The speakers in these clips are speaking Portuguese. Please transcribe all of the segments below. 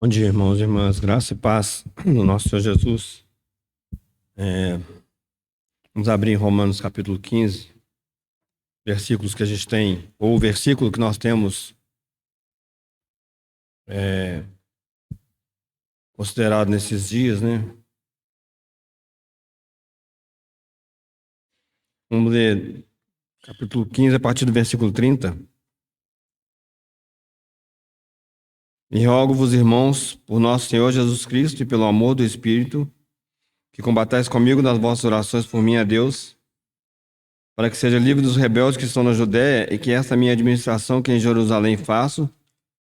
Bom dia, irmãos e irmãs. Graça e paz no nosso Senhor Jesus. É, Vamos abrir em Romanos capítulo 15, versículos que a gente tem, ou o versículo que nós temos é, considerado nesses dias, né? Vamos ler capítulo 15 a partir do versículo 30. E rogo-vos, irmãos, por nosso Senhor Jesus Cristo e pelo amor do Espírito, que combatais comigo nas vossas orações por mim a Deus, para que seja livre dos rebeldes que estão na Judéia e que esta minha administração que em Jerusalém faço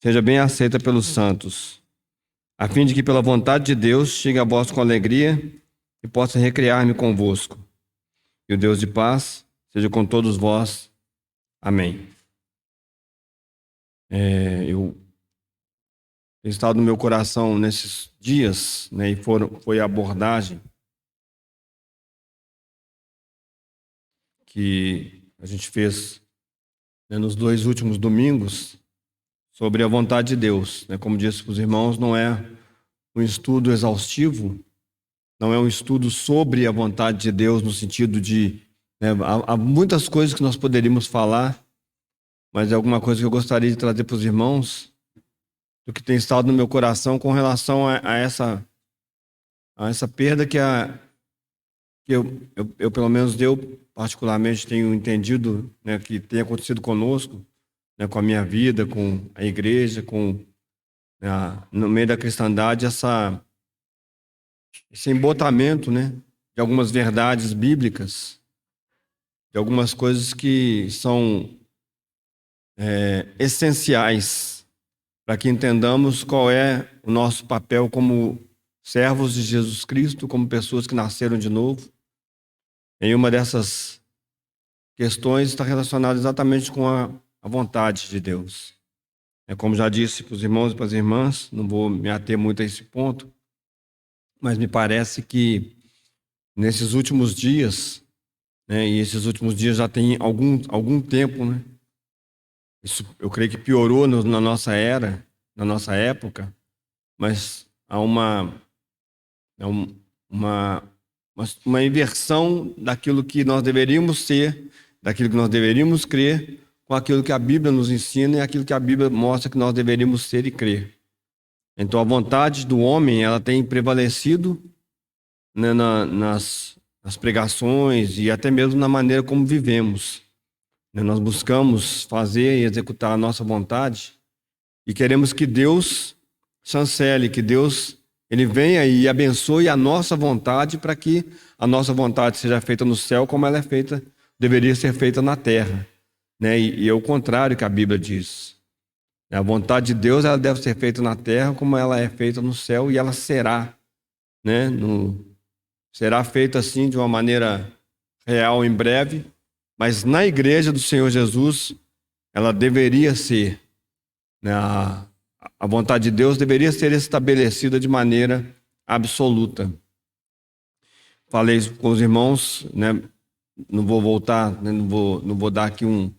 seja bem aceita pelos santos, a fim de que pela vontade de Deus chegue a vós com alegria e possa recrear-me convosco. E o Deus de paz seja com todos vós. Amém. Eu tenho estado no meu coração nesses dias, né, e foi a abordagem que a gente fez, né, nos 2 últimos domingos sobre a vontade de Deus. Né? Como disse para os irmãos, não é um estudo exaustivo, não é um estudo sobre a vontade de Deus no sentido de, né, há muitas coisas que nós poderíamos falar, mas é alguma coisa que eu gostaria de trazer para os irmãos do que tem estado no meu coração com relação a essa perda que eu, pelo menos eu particularmente tenho entendido, né, que tem acontecido conosco, né, com a minha vida, com a igreja, né, no meio da cristandade, esse embotamento, né, de algumas verdades bíblicas, de algumas coisas que são essenciais para que entendamos qual é o nosso papel como servos de Jesus Cristo, como pessoas que nasceram de novo. E uma dessas questões está relacionada exatamente com a vontade de Deus. Como já disse para os irmãos e para as irmãs, não vou me ater muito a esse ponto, mas me parece que nesses últimos dias, né, e esses últimos dias já tem algum tempo, né, isso eu creio que piorou na nossa era, na nossa época, mas há é um- uma, uma inversão daquilo que nós deveríamos ser, daquilo que nós deveríamos crer, com aquilo que a Bíblia nos ensina e aquilo que a Bíblia mostra que nós deveríamos ser e crer. Então, a vontade do homem, ela tem prevalecido, né, nas pregações e até mesmo na maneira como vivemos. Né? Nós buscamos fazer e executar a nossa vontade e queremos que Deus chancele, que Deus ele venha e abençoe a nossa vontade para que a nossa vontade seja feita no céu como ela é feita, deveria ser feita na terra. Né? E é o contrário que a Bíblia diz. A vontade de Deus ela deve ser feita na terra como ela é feita no céu e ela será, né? Será feita assim de uma maneira real em breve, mas na igreja do Senhor Jesus ela deveria ser, né? A vontade de Deus deveria ser estabelecida de maneira absoluta. Falei isso com os irmãos, né? Não vou voltar, né? Não vou dar aqui eu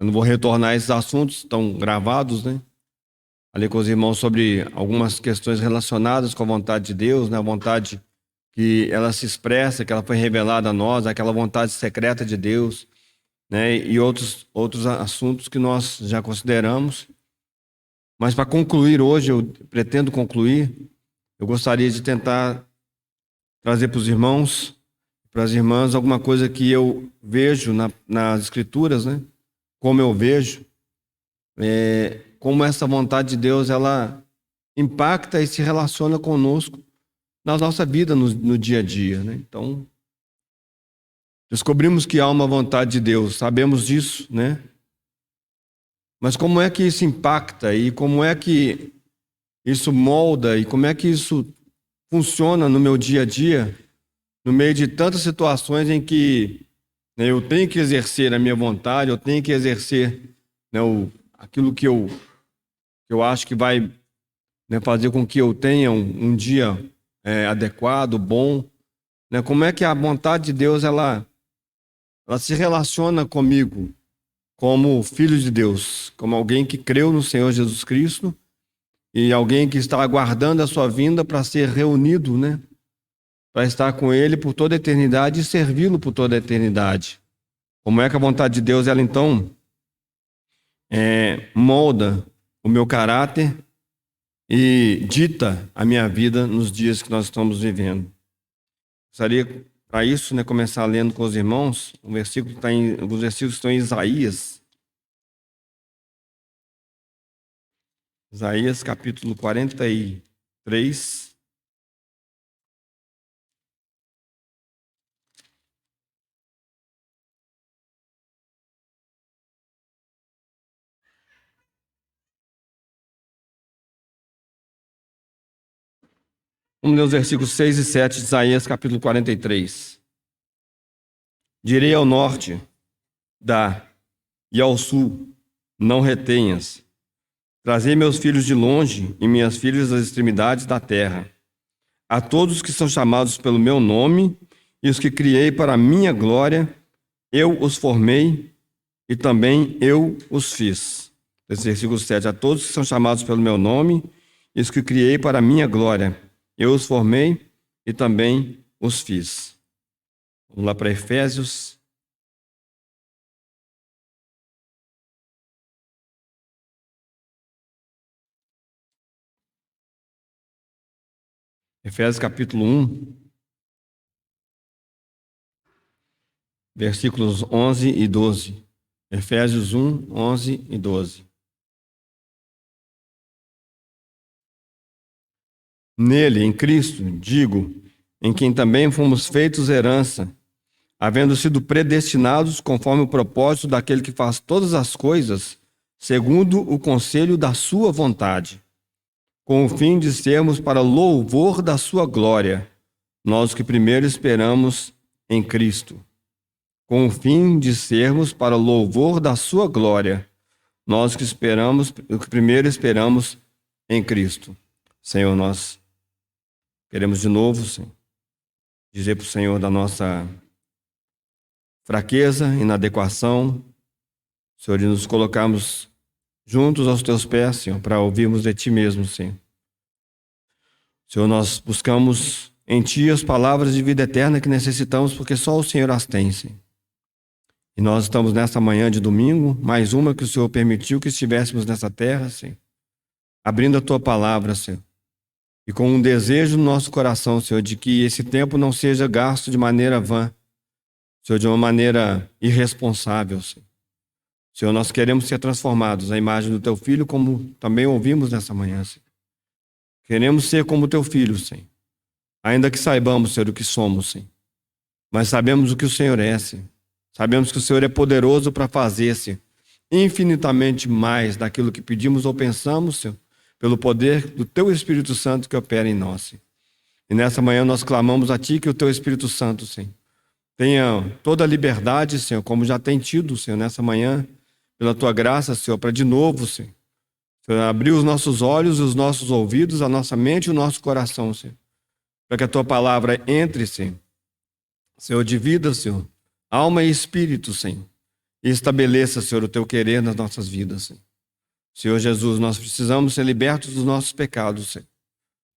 não vou retornar a esses assuntos, estão gravados, né? Falei com os irmãos sobre algumas questões relacionadas com a vontade de Deus, né? A vontade que ela se expressa, que ela foi revelada a nós, aquela vontade secreta de Deus, né? E outros assuntos que nós já consideramos. Mas para concluir hoje, eu pretendo concluir, eu gostaria de tentar trazer para os irmãos, para as irmãs, alguma coisa que eu vejo nas Escrituras, né? Como eu vejo, como essa vontade de Deus, ela impacta e se relaciona conosco na nossa vida, no dia a dia, né? Então, descobrimos que há uma vontade de Deus, sabemos disso, né? Mas como é que isso impacta e como é que isso molda e como é que isso funciona no meu dia a dia, no meio de tantas situações em que, né, eu tenho que exercer a minha vontade, eu tenho que exercer, né, aquilo que eu acho que vai, né, fazer com que eu tenha um dia adequado, bom, né? Como é que a vontade de Deus ela se relaciona comigo como filho de Deus, como alguém que creu no Senhor Jesus Cristo e alguém que está aguardando a sua vinda para ser reunido, né? Para estar com Ele por toda a eternidade e servi-lo por toda a eternidade. Como é que a vontade de Deus, ela então molda o meu caráter e dita a minha vida nos dias que nós estamos vivendo. Gostaria, para isso, né, começar lendo com os irmãos, os versículos estão em Isaías. Isaías, capítulo 43. Vamos ler os versículos 6 e 7 de Isaías, capítulo 43. Direi ao norte, dá, e ao sul, não retenhas. Trazei meus filhos de longe e minhas filhas das extremidades da terra. A todos que são chamados pelo meu nome e os que criei para a minha glória, eu os formei e também eu os fiz. Esse versículo 7. A todos que são chamados pelo meu nome e os que criei para a minha glória, eu os formei e também os fiz. Vamos lá para Efésios. Efésios capítulo 1, versículos 11 e 12. Efésios 1, 11 e 12. Nele, em Cristo, digo, em quem também fomos feitos herança, havendo sido predestinados conforme o propósito daquele que faz todas as coisas, segundo o conselho da sua vontade, com o fim de sermos para louvor da sua glória, nós que primeiro esperamos em Cristo. Com o fim de sermos para louvor da sua glória, nós que primeiro esperamos em Cristo. Senhor, nós queremos de novo, Senhor, dizer para o Senhor da nossa fraqueza, inadequação, Senhor, de nos colocarmos juntos aos teus pés, Senhor, para ouvirmos de Ti mesmo, Senhor. Senhor, nós buscamos em Ti as palavras de vida eterna que necessitamos, porque só o Senhor as tem, Senhor. E nós estamos nesta manhã de domingo, mais uma que o Senhor permitiu que estivéssemos nessa terra, Senhor, abrindo a Tua palavra, Senhor. E com um desejo no nosso coração, Senhor, de que esse tempo não seja gasto de maneira vã, Senhor, de uma maneira irresponsável, Senhor. Senhor, nós queremos ser transformados à imagem do Teu Filho, como também ouvimos nessa manhã, Senhor. Queremos ser como o Teu Filho, Senhor. Ainda que saibamos, Senhor, o que somos, Senhor. Mas sabemos o que o Senhor é, Senhor. Sabemos que o Senhor é poderoso para fazer, Senhor, infinitamente mais daquilo que pedimos ou pensamos, Senhor, pelo poder do Teu Espírito Santo que opera em nós, Senhor. E nessa manhã nós clamamos a Ti que o Teu Espírito Santo, Senhor, tenha toda a liberdade, Senhor, como já tem tido, Senhor, nessa manhã, pela Tua graça, Senhor, para de novo, Senhor, abrir os nossos olhos, os nossos ouvidos, a nossa mente e o nosso coração, Senhor, para que a Tua palavra entre, Senhor, Senhor, de vida, Senhor, alma e espírito, Senhor, e estabeleça, Senhor, o Teu querer nas nossas vidas, Senhor. Senhor Jesus, nós precisamos ser libertos dos nossos pecados, Senhor.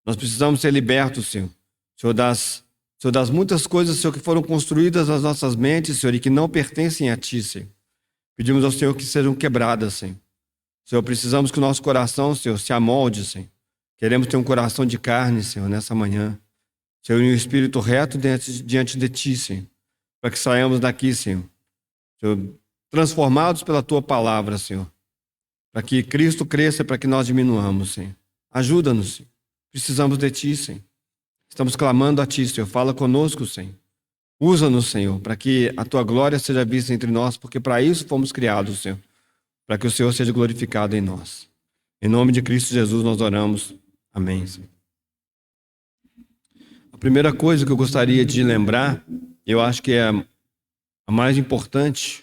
Nós precisamos ser libertos, Senhor, Senhor, das muitas coisas, Senhor, que foram construídas nas nossas mentes, Senhor, e que não pertencem a Ti, Senhor. Pedimos ao Senhor que sejam quebradas, Senhor. Senhor, precisamos que o nosso coração, Senhor, se amolde, Senhor. Queremos ter um coração de carne, Senhor, nessa manhã. Senhor, e um espírito reto diante de Ti, Senhor, para que saiamos daqui, Senhor, transformados pela Tua palavra, Senhor, para que Cristo cresça, para que nós diminuamos, Senhor. Ajuda-nos, Senhor. Precisamos de Ti, Senhor. Estamos clamando a Ti, Senhor. Fala conosco, Senhor. Usa-nos, Senhor, para que a Tua glória seja vista entre nós, porque para isso fomos criados, Senhor, para que o Senhor seja glorificado em nós. Em nome de Cristo Jesus nós oramos. Amém, Senhor. A primeira coisa que eu gostaria de lembrar, eu acho que é a mais importante,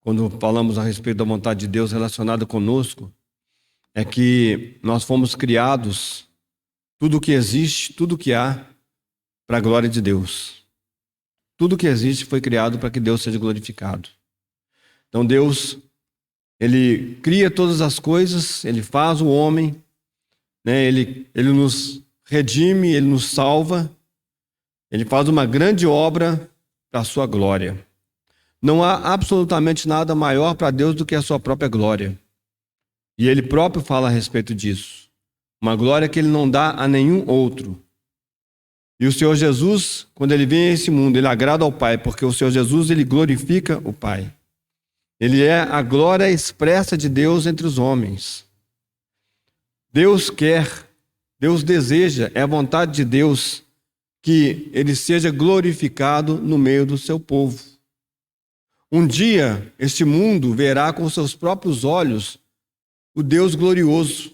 quando falamos a respeito da vontade de Deus relacionada conosco, é que nós fomos criados, tudo que existe, tudo que há, para a glória de Deus. Tudo que existe foi criado para que Deus seja glorificado. Então Deus, Ele cria todas as coisas, Ele faz o homem, né? Ele nos redime, ele nos salva, ele faz uma grande obra para a sua glória. Não há absolutamente nada maior para Deus do que a sua própria glória. E ele próprio fala a respeito disso. Uma glória que ele não dá a nenhum outro. E o Senhor Jesus, quando ele vem a esse mundo, ele agrada ao Pai, porque o Senhor Jesus, ele glorifica o Pai. Ele é a glória expressa de Deus entre os homens. Deus quer, Deus deseja, é a vontade de Deus que ele seja glorificado no meio do seu povo. Um dia, este mundo verá com seus próprios olhos o Deus glorioso,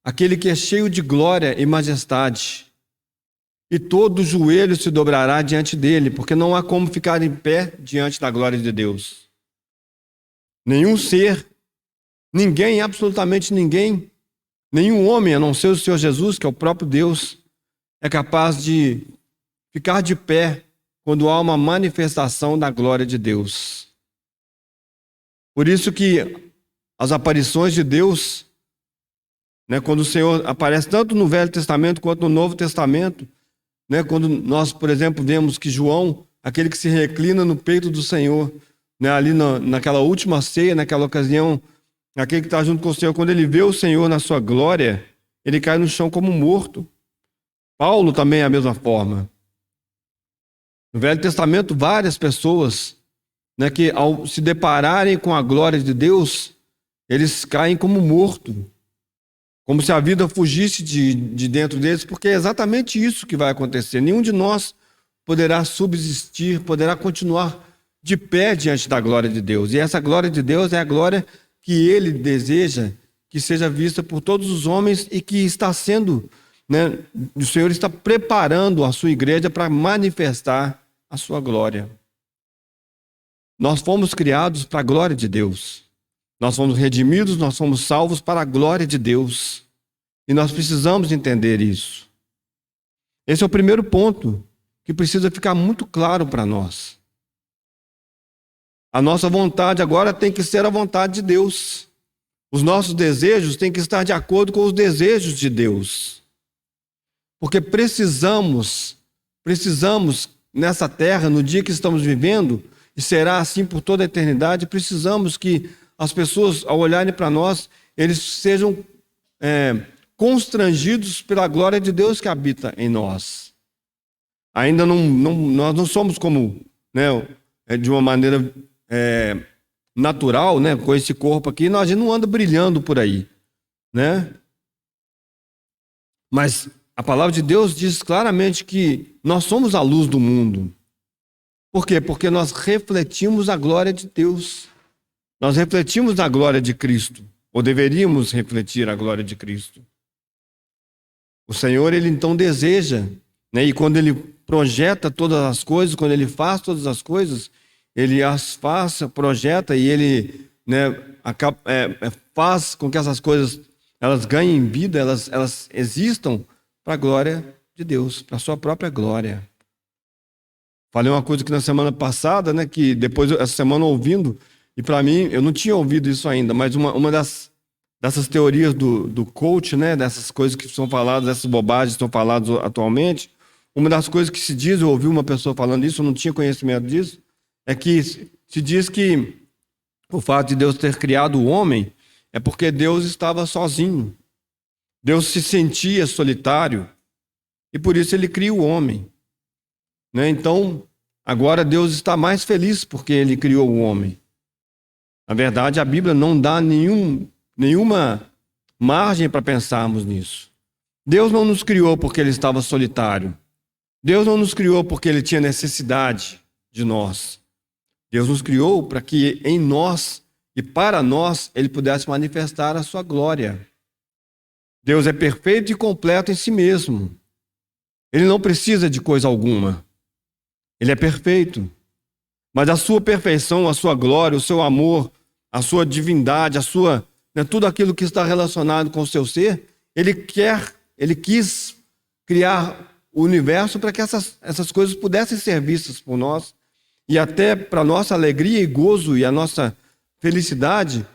aquele que é cheio de glória e majestade. E todo joelho se dobrará diante dele, porque não há como ficar em pé diante da glória de Deus. Nenhum ser, ninguém, absolutamente ninguém, nenhum homem, a não ser o Senhor Jesus, que é o próprio Deus, é capaz de ficar de pé quando há uma manifestação da glória de Deus. Por isso que as aparições de Deus, né, quando o Senhor aparece tanto no Velho Testamento quanto no Novo Testamento, né, quando nós, por exemplo, vemos que João, aquele que se reclina no peito do Senhor, né, ali naquela última ceia, naquela ocasião, aquele que está junto com o Senhor, quando ele vê o Senhor na sua glória, ele cai no chão como morto. Paulo também é a mesma forma. No Velho Testamento, várias pessoas, né, que ao se depararem com a glória de Deus, eles caem como mortos, como se a vida fugisse de dentro deles, porque é exatamente isso que vai acontecer. Nenhum de nós poderá subsistir, poderá continuar de pé diante da glória de Deus. E essa glória de Deus é a glória que ele deseja que seja vista por todos os homens e que está sendo, né, o Senhor está preparando a sua igreja para manifestar a sua glória. Nós fomos criados para a glória de Deus. Nós fomos redimidos, nós fomos salvos para a glória de Deus. E nós precisamos entender isso. Esse é o primeiro ponto que precisa ficar muito claro para nós. A nossa vontade agora tem que ser a vontade de Deus. Os nossos desejos têm que estar de acordo com os desejos de Deus. Porque precisamos nessa terra, no dia que estamos vivendo, e será assim por toda a eternidade, precisamos que as pessoas, ao olharem para nós, eles sejam constrangidos pela glória de Deus que habita em nós. Ainda nós não somos como, né, de uma maneira natural, né, com esse corpo aqui, a gente não anda brilhando por aí, né? Mas a palavra de Deus diz claramente que nós somos a luz do mundo. Por quê? Porque nós refletimos a glória de Deus. Nós refletimos a glória de Cristo, ou deveríamos refletir a glória de Cristo. O Senhor, ele então deseja, né, e quando ele projeta todas as coisas, quando ele faz todas as coisas, ele as faz, projeta e ele, né, faz com que essas coisas elas ganhem vida, elas existam para a glória de Deus, para a sua própria glória. Falei uma coisa que na semana passada, né, que depois, essa semana ouvindo, e para mim, eu não tinha ouvido isso ainda, mas uma dessas teorias do coach, né, dessas coisas que são faladas, dessas bobagens que são faladas atualmente, uma das coisas que se diz, eu ouvi uma pessoa falando isso, eu não tinha conhecimento disso, é que se diz que o fato de Deus ter criado o homem é porque Deus estava sozinho. Deus se sentia solitário e por isso ele cria o homem. Né? Então, agora Deus está mais feliz porque ele criou o homem. Na verdade, a Bíblia não dá nenhuma margem para pensarmos nisso. Deus não nos criou porque ele estava solitário. Deus não nos criou porque ele tinha necessidade de nós. Deus nos criou para que em nós e para nós ele pudesse manifestar a sua glória. Deus é perfeito e completo em si mesmo. Ele não precisa de coisa alguma. Ele é perfeito. Mas a sua perfeição, a sua glória, o seu amor, a sua divindade, tudo aquilo que está relacionado com o seu ser, ele quis criar o universo para que essas coisas pudessem ser vistas por nós e até para nossa alegria e gozo e a nossa felicidade,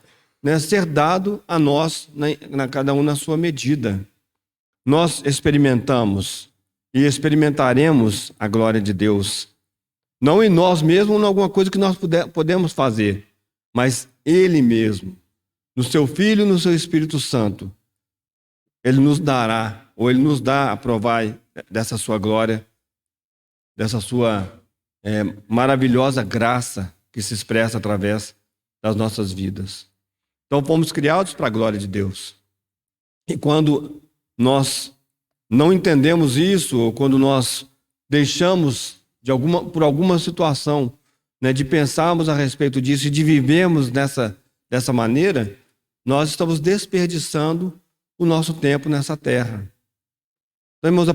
né, ser dado a nós, cada um na sua medida. Nós experimentamos e experimentaremos a glória de Deus, não em nós mesmos ou em alguma coisa que nós podemos fazer, mas Ele mesmo, no Seu Filho, no Seu Espírito Santo. Ele nos dará, ou Ele nos dá a provar dessa Sua glória, dessa Sua maravilhosa graça que se expressa através das nossas vidas. Então, fomos criados para a glória de Deus. E quando nós não entendemos isso, ou quando nós deixamos por alguma situação, né, de pensarmos a respeito disso e de vivermos dessa maneira, nós estamos desperdiçando o nosso tempo nessa terra. Então, irmãos,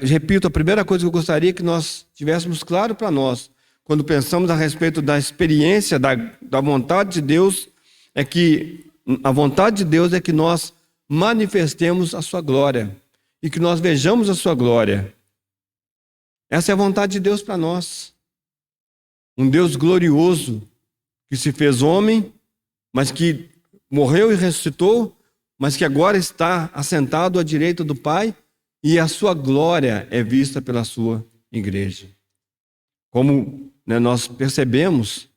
repito, a primeira coisa que eu gostaria que nós tivéssemos claro para nós, quando pensamos a respeito da experiência da vontade de Deus, é que a vontade de Deus é que nós manifestemos a sua glória e que nós vejamos a sua glória. Essa é a vontade de Deus para nós. Um Deus glorioso que se fez homem, mas que morreu e ressuscitou, mas que agora está assentado à direita do Pai e a sua glória é vista pela sua igreja. Como, né, nós percebemos,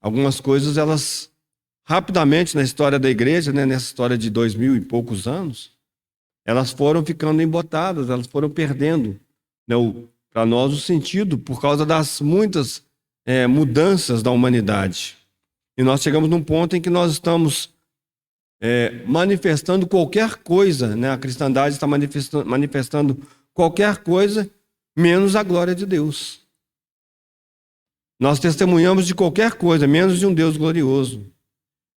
algumas coisas elas rapidamente na história da igreja, né, nessa história de 2000 e poucos anos, elas foram ficando embotadas, elas foram perdendo, né, para nós o sentido por causa das muitas mudanças da humanidade. E nós chegamos num ponto em que nós estamos manifestando qualquer coisa, né? A cristandade está manifestando qualquer coisa menos a glória de Deus. Nós testemunhamos de qualquer coisa, menos de um Deus glorioso,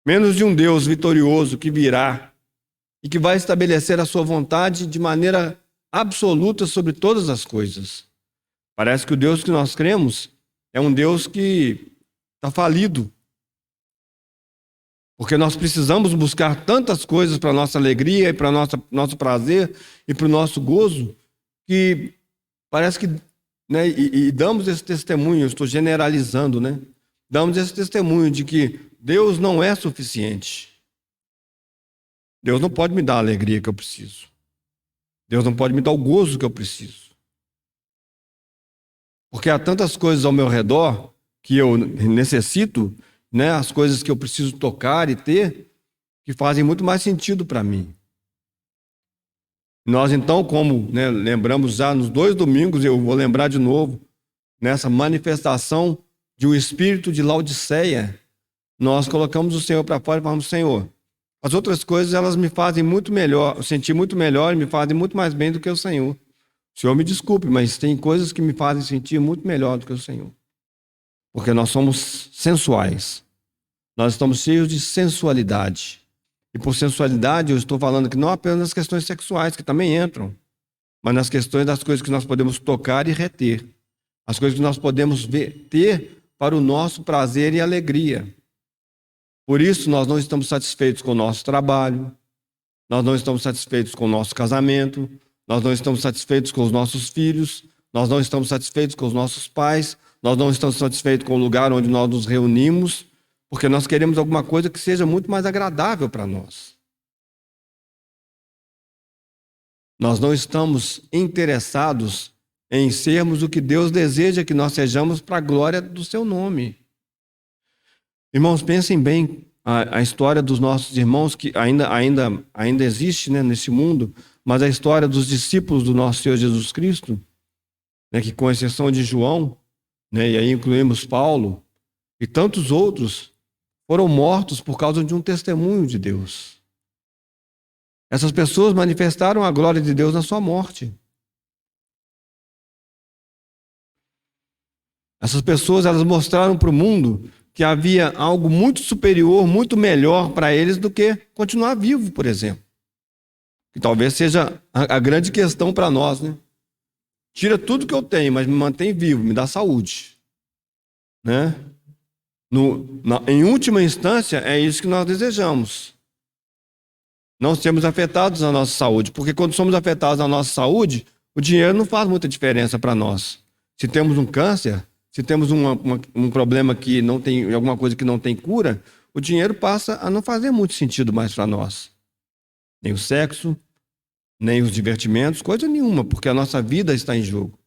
menos de um Deus vitorioso que virá e que vai estabelecer a sua vontade de maneira absoluta sobre todas as coisas. Parece que o Deus que nós cremos é um Deus que está falido, porque nós precisamos buscar tantas coisas para a nossa alegria e para o nosso prazer e para o nosso gozo, que parece que, né, e damos esse testemunho, eu estou generalizando, né? Damos esse testemunho de que Deus não é suficiente. Deus não pode me dar a alegria que eu preciso. Deus não pode me dar o gozo que eu preciso. Porque há tantas coisas ao meu redor que eu necessito, né, as coisas que eu preciso tocar e ter, que fazem muito mais sentido para mim. Nós, então, como, né, lembramos já nos 2 domingos, eu vou lembrar de novo, nessa manifestação de um espírito de Laodiceia, nós colocamos o Senhor para fora e falamos: Senhor, as outras coisas elas me fazem muito melhor, eu senti muito melhor e me fazem muito mais bem do que o Senhor. O Senhor me desculpe, mas tem coisas que me fazem sentir muito melhor do que o Senhor. Porque nós somos sensuais. Nós estamos cheios de sensualidade. E por sensualidade eu estou falando que não apenas nas questões sexuais, que também entram, mas nas questões das coisas que nós podemos tocar e reter. As coisas que nós podemos ter para o nosso prazer e alegria. Por isso nós não estamos satisfeitos com o nosso trabalho, nós não estamos satisfeitos com o nosso casamento, nós não estamos satisfeitos com os nossos filhos, nós não estamos satisfeitos com os nossos pais, nós não estamos satisfeitos com o lugar onde nós nos reunimos, porque nós queremos alguma coisa que seja muito mais agradável para nós. Nós não estamos interessados em sermos o que Deus deseja que nós sejamos para a glória do seu nome. Irmãos, pensem bem a história dos nossos irmãos, que ainda existe, né, nesse mundo, mas a história dos discípulos do nosso Senhor Jesus Cristo, né, que com exceção de João, né, e aí incluímos Paulo e tantos outros, foram mortos por causa de um testemunho de Deus. Essas pessoas manifestaram a glória de Deus na sua morte. Essas pessoas, elas mostraram para o mundo que havia algo muito superior, muito melhor para eles do que continuar vivo, por exemplo. Que talvez seja a grande questão para nós, né? Tira tudo que eu tenho, mas me mantém vivo, me dá saúde. Né? Em última instância, é isso que nós desejamos. Não sermos afetados na nossa saúde, porque quando somos afetados na nossa saúde, o dinheiro não faz muita diferença para nós. Se temos um câncer, se temos um problema que não tem, alguma coisa que não tem cura, o dinheiro passa a não fazer muito sentido mais para nós. Nem o sexo, nem os divertimentos, coisa nenhuma, porque a nossa vida está em jogo.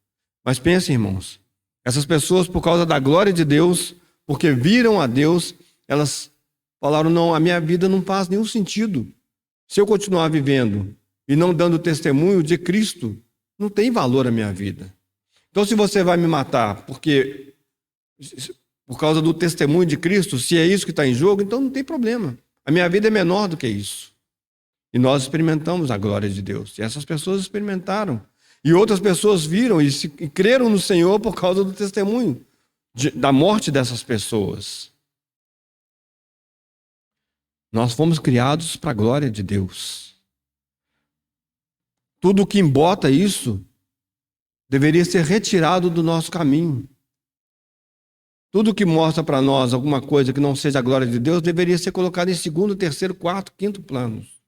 Mas pensem, irmãos, essas pessoas, por causa da glória de Deus, porque viram a Deus, elas falaram, não, a minha vida não faz nenhum sentido. Se eu continuar vivendo e não dando testemunho de Cristo, não tem valor a minha vida. Então, se você vai me matar por causa do testemunho de Cristo, se é isso que está em jogo, então não tem problema. A minha vida é menor do que isso. E nós experimentamos a glória de Deus. E essas pessoas experimentaram. E outras pessoas viram e creram no Senhor por causa do testemunho da morte dessas pessoas. Nós fomos criados para a glória de Deus. Tudo que embota isso deveria ser retirado do nosso caminho. Tudo que mostra para nós alguma coisa que não seja a glória de Deus deveria ser colocado em segundo, terceiro, quarto, quinto planos.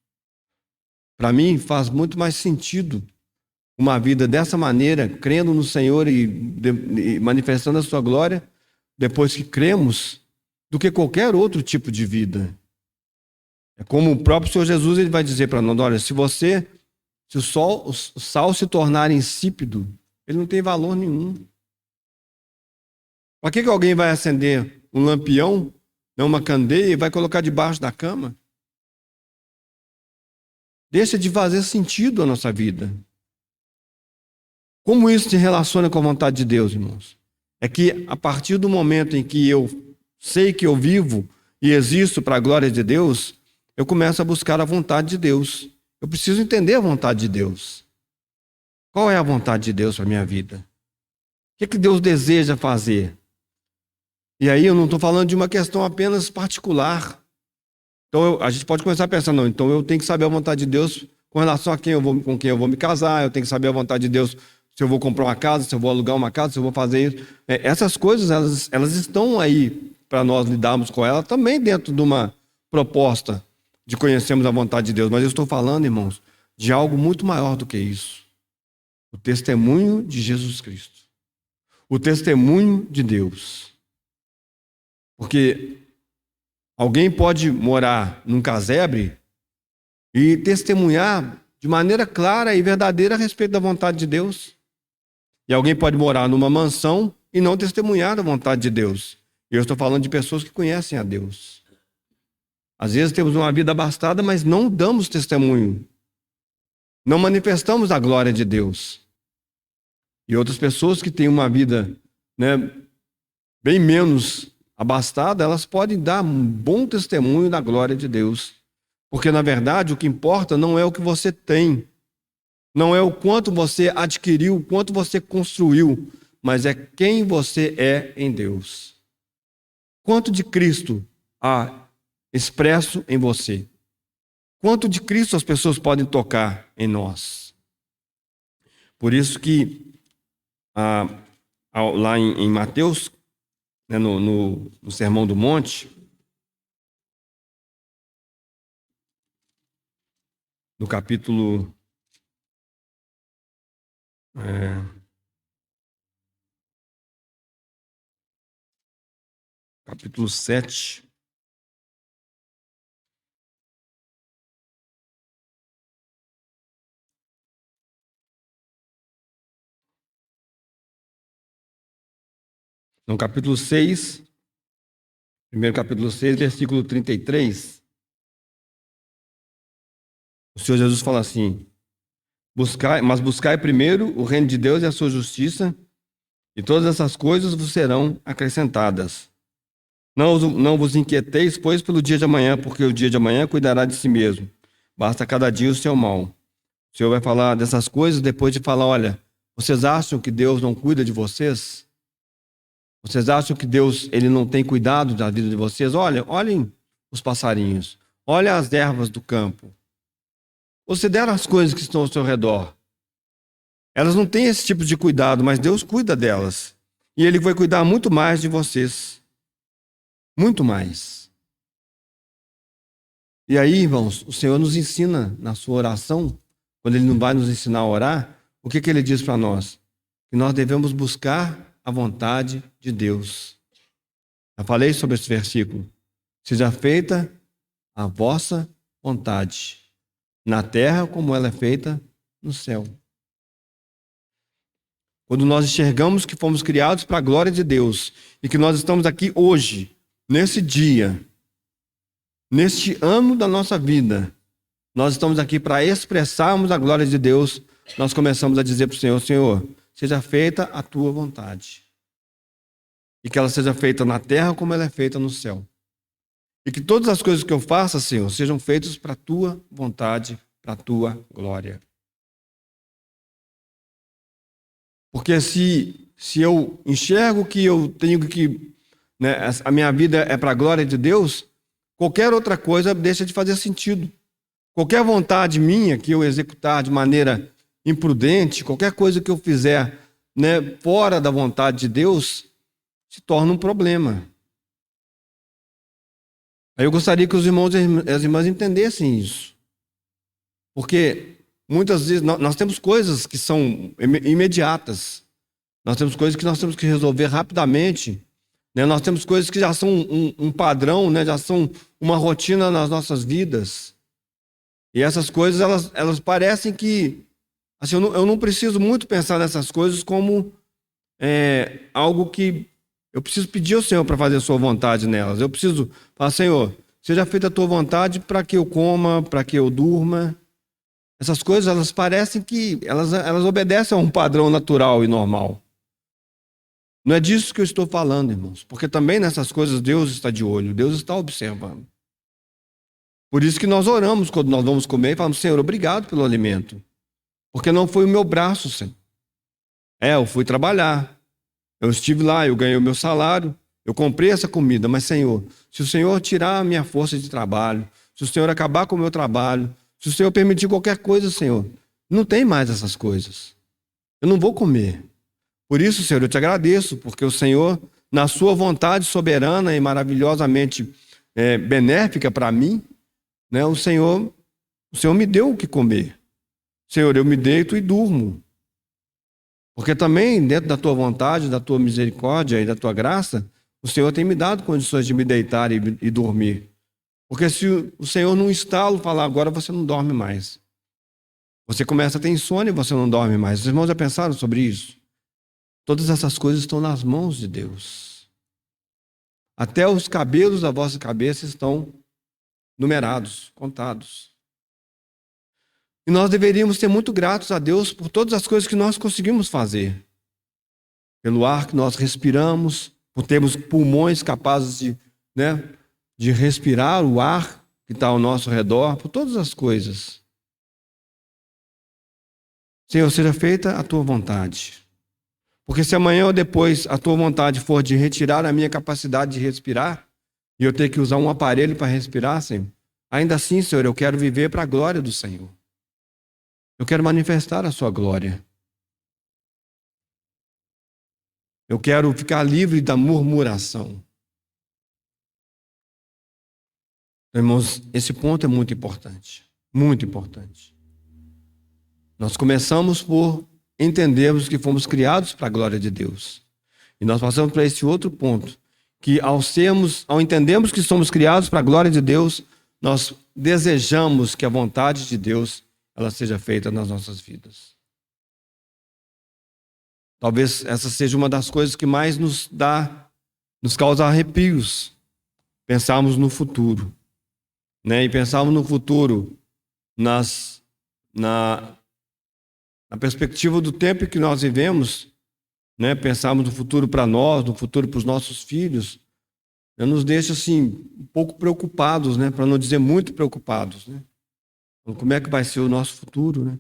Para mim, faz muito mais sentido uma vida dessa maneira, crendo no Senhor e manifestando a sua glória, depois que cremos, do que qualquer outro tipo de vida. É como o próprio Senhor Jesus ele vai dizer para nós, olha, se o sal se tornar insípido, ele não tem valor nenhum. Para que alguém vai acender um lampião, uma candeia, e vai colocar debaixo da cama? Deixa de fazer sentido a nossa vida. Como isso se relaciona com a vontade de Deus, irmãos? É que a partir do momento em que eu sei que eu vivo e existo para a glória de Deus, eu começo a buscar a vontade de Deus. Eu preciso entender a vontade de Deus. Qual é a vontade de Deus para a minha vida? O que Deus deseja fazer? E aí eu não estou falando de uma questão apenas particular. Então a gente pode começar a pensar, não, então eu tenho que saber a vontade de Deus com relação a com quem eu vou me casar, eu tenho que saber a vontade de Deus se eu vou comprar uma casa, se eu vou alugar uma casa, se eu vou fazer isso. Essas coisas, elas estão aí para nós lidarmos com elas também dentro de uma proposta de conhecermos a vontade de Deus. Mas eu estou falando, irmãos, de algo muito maior do que isso. O testemunho de Jesus Cristo. O testemunho de Deus. Porque alguém pode morar num casebre e testemunhar de maneira clara e verdadeira a respeito da vontade de Deus. E alguém pode morar numa mansão e não testemunhar da vontade de Deus. E eu estou falando de pessoas que conhecem a Deus. Às vezes temos uma vida abastada, mas não damos testemunho. Não manifestamos a glória de Deus. E outras pessoas que têm uma vida, bem menos abastada, elas podem dar um bom testemunho da glória de Deus. Porque, na verdade, o que importa não é o que você tem, não é o quanto você adquiriu, o quanto você construiu, mas é quem você é em Deus. Quanto de Cristo há expresso em você? Quanto de Cristo as pessoas podem tocar em nós? Por isso que lá em Mateus, no Sermão do Monte, no capítulo 7. No capítulo 6, primeiro capítulo 6, versículo 33, o Senhor Jesus fala assim, buscai primeiro o reino de Deus e a sua justiça, e todas essas coisas vos serão acrescentadas. Não vos inquieteis, pois, pelo dia de amanhã, porque o dia de amanhã cuidará de si mesmo. Basta cada dia o seu mal. O Senhor vai falar dessas coisas depois de falar, olha, vocês acham que Deus não cuida de vocês? Vocês acham que Deus ele não tem cuidado da vida de vocês? Olhem os passarinhos. Olhem as ervas do campo. Considera as coisas que estão ao seu redor. Elas não têm esse tipo de cuidado, mas Deus cuida delas. E Ele vai cuidar muito mais de vocês. Muito mais. E aí, irmãos, o Senhor nos ensina na sua oração, quando Ele não vai nos ensinar a orar, o que Ele diz para nós? Que nós devemos buscar a vontade de Deus. Já falei sobre esse versículo. seja feita a vossa vontade, na terra como ela é feita no céu. Quando nós enxergamos que fomos criados para a glória de Deus e que nós estamos aqui hoje, nesse dia, neste ano da nossa vida, nós estamos aqui para expressarmos a glória de Deus, nós começamos a dizer para o Senhor: Senhor, seja feita a tua vontade. E que ela seja feita na terra como ela é feita no céu. E que todas as coisas que eu faça, Senhor, sejam feitas para a tua vontade, para a tua glória. Porque se eu enxergo que eu tenho que, né, a minha vida é para a glória de Deus, qualquer outra coisa deixa de fazer sentido. Qualquer vontade minha que eu executar de maneira imprudente, qualquer coisa que eu fizer, né, fora da vontade de Deus, se torna um problema. Aí eu gostaria que os irmãos e as irmãs entendessem isso. Porque muitas vezes nós temos coisas que são imediatas. Nós temos coisas que nós temos que resolver rapidamente. Né? Nós temos coisas que já são um padrão, né? Já são uma rotina nas nossas vidas. E essas coisas, elas parecem que... Assim, eu não preciso muito pensar nessas coisas como algo que eu preciso pedir ao Senhor para fazer a sua vontade nelas. Eu preciso falar: Senhor, seja feita a tua vontade para que eu coma, para que eu durma. Essas coisas, elas parecem que elas obedecem a um padrão natural e normal. Não é disso que eu estou falando, irmãos. Porque também nessas coisas Deus está de olho, Deus está observando. Por isso que nós oramos quando nós vamos comer e falamos: Senhor, obrigado pelo alimento. Porque não foi o meu braço, Senhor. Eu fui trabalhar. Eu estive lá, eu ganhei o meu salário, eu comprei essa comida. Mas, Senhor, se o Senhor tirar a minha força de trabalho, se o Senhor acabar com o meu trabalho, se o Senhor permitir qualquer coisa, Senhor, não tem mais essas coisas. Eu não vou comer. Por isso, Senhor, eu te agradeço, porque o Senhor, na sua vontade soberana e maravilhosamente benéfica para mim, né, o Senhor me deu o que comer. Senhor, eu me deito e durmo. Porque também, dentro da tua vontade, da tua misericórdia e da tua graça, o Senhor tem me dado condições de me deitar e dormir. Porque se o Senhor num estalo falar: agora você não dorme mais, você começa a ter insônia e você não dorme mais. Os irmãos já pensaram sobre isso? Todas essas coisas estão nas mãos de Deus. Até os cabelos da vossa cabeça estão numerados, contados. E nós deveríamos ser muito gratos a Deus por todas as coisas que nós conseguimos fazer. Pelo ar que nós respiramos, por termos pulmões capazes de respirar o ar que está ao nosso redor, por todas as coisas. Senhor, seja feita a tua vontade. Porque se amanhã ou depois a tua vontade for de retirar a minha capacidade de respirar, e eu ter que usar um aparelho para respirar, Senhor, ainda assim, Senhor, eu quero viver para a glória do Senhor. Eu quero manifestar a sua glória. Eu quero ficar livre da murmuração. Irmãos, esse ponto é muito importante. Muito importante. Nós começamos por entendermos que fomos criados para a glória de Deus. E nós passamos para esse outro ponto, que ao entendermos que somos criados para a glória de Deus, nós desejamos que a vontade de Deus ela seja feita nas nossas vidas. Talvez essa seja uma das coisas que mais nos causa arrepios. Pensarmos no futuro. Né? E pensarmos no futuro na perspectiva do tempo que nós vivemos, né? Pensarmos no futuro para nós, no futuro para os nossos filhos, nos deixa assim, um pouco preocupados, né? Para não dizer muito preocupados. Né? Como é que vai ser o nosso futuro, né?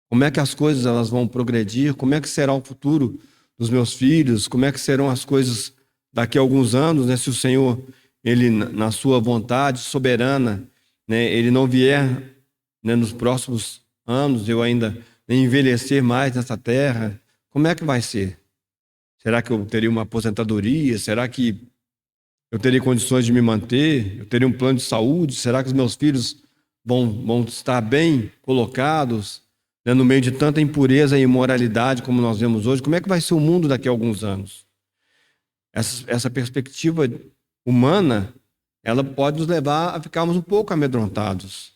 Como é que as coisas elas vão progredir? Como é que será o futuro dos meus filhos? Como é que serão as coisas daqui a alguns anos, né? Se o Senhor, ele na sua vontade soberana, né, ele não vier, né, nos próximos anos, eu ainda envelhecer mais nessa terra, como é que vai ser? Será que eu teria uma aposentadoria? Será que eu teria condições de me manter? Eu teria um plano de saúde? Será que os meus filhos vão estar bem colocados, né, no meio de tanta impureza e imoralidade como nós vemos hoje? Como é que vai ser o mundo daqui a alguns anos? Essa perspectiva humana, ela pode nos levar a ficarmos um pouco amedrontados.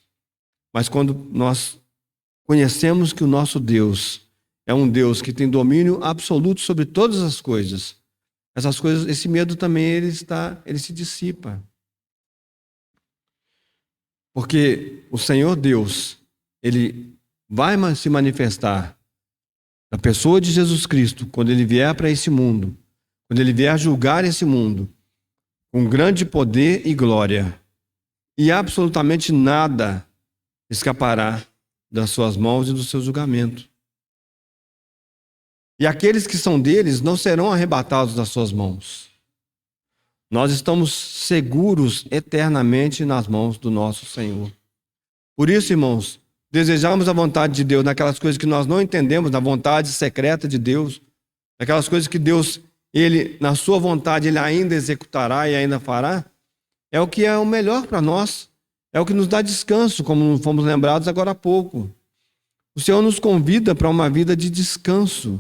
Mas quando nós conhecemos que o nosso Deus é um Deus que tem domínio absoluto sobre todas as coisas, essas coisas, esse medo também ele se dissipa. Porque o Senhor Deus, ele vai se manifestar na pessoa de Jesus Cristo, quando ele vier para esse mundo, quando ele vier julgar esse mundo, com grande poder e glória. E absolutamente nada escapará das suas mãos e do seu julgamento. E aqueles que são deles não serão arrebatados das suas mãos. Nós estamos seguros eternamente nas mãos do nosso Senhor. Por isso, irmãos, desejamos a vontade de Deus naquelas coisas que nós não entendemos, na vontade secreta de Deus, naquelas coisas que Deus, ele, na sua vontade, ele ainda executará e ainda fará, é o que é o melhor para nós, é o que nos dá descanso, como fomos lembrados agora há pouco. O Senhor nos convida para uma vida de descanso,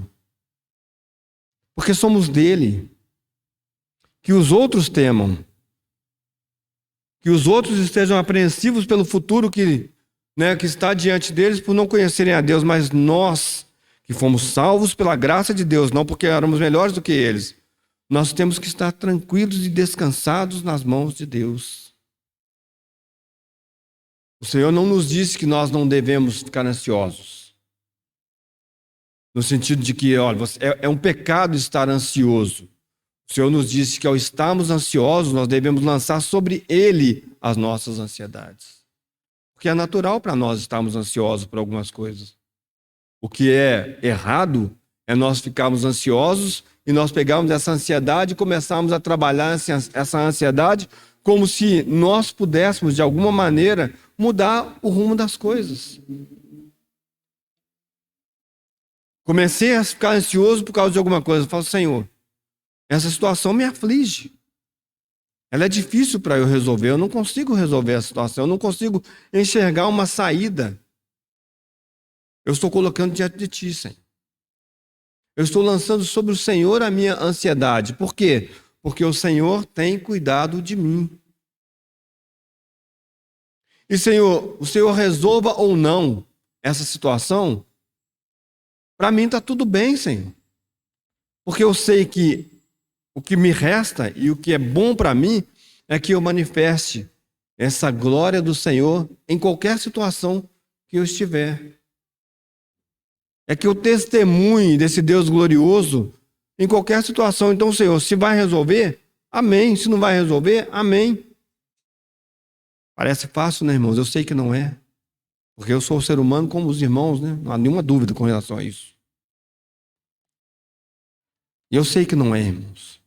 porque somos dele. Que os outros temam, que os outros estejam apreensivos pelo futuro que está diante deles por não conhecerem a Deus, mas nós, que fomos salvos pela graça de Deus, não porque éramos melhores do que eles, nós temos que estar tranquilos e descansados nas mãos de Deus. O Senhor não nos disse que nós não devemos ficar ansiosos, no sentido de que, olha, é um pecado estar ansioso. O Senhor nos disse que ao estarmos ansiosos, nós devemos lançar sobre Ele as nossas ansiedades. Porque é natural para nós estarmos ansiosos por algumas coisas. O que é errado é nós ficarmos ansiosos e nós pegarmos essa ansiedade e começarmos a trabalhar essa ansiedade como se nós pudéssemos, de alguma maneira, mudar o rumo das coisas. Comecei a ficar ansioso por causa de alguma coisa. Eu falo, Senhor, essa situação me aflige. Ela é difícil para eu resolver. Eu não consigo resolver a situação. Eu não consigo enxergar uma saída. Eu estou colocando diante de Ti, Senhor. Eu estou lançando sobre o Senhor a minha ansiedade. Por quê? Porque o Senhor tem cuidado de mim. E, Senhor, o Senhor resolva ou não essa situação, para mim está tudo bem, Senhor. Porque eu sei que o que me resta e o que é bom para mim é que eu manifeste essa glória do Senhor em qualquer situação que eu estiver. É que eu testemunhe desse Deus glorioso em qualquer situação. Então, Senhor, se vai resolver, amém. Se não vai resolver, amém. Parece fácil, né, irmãos? Eu sei que não é. Porque eu sou um ser humano como os irmãos, né? Não há nenhuma dúvida com relação a isso. E eu sei que não é, irmãos.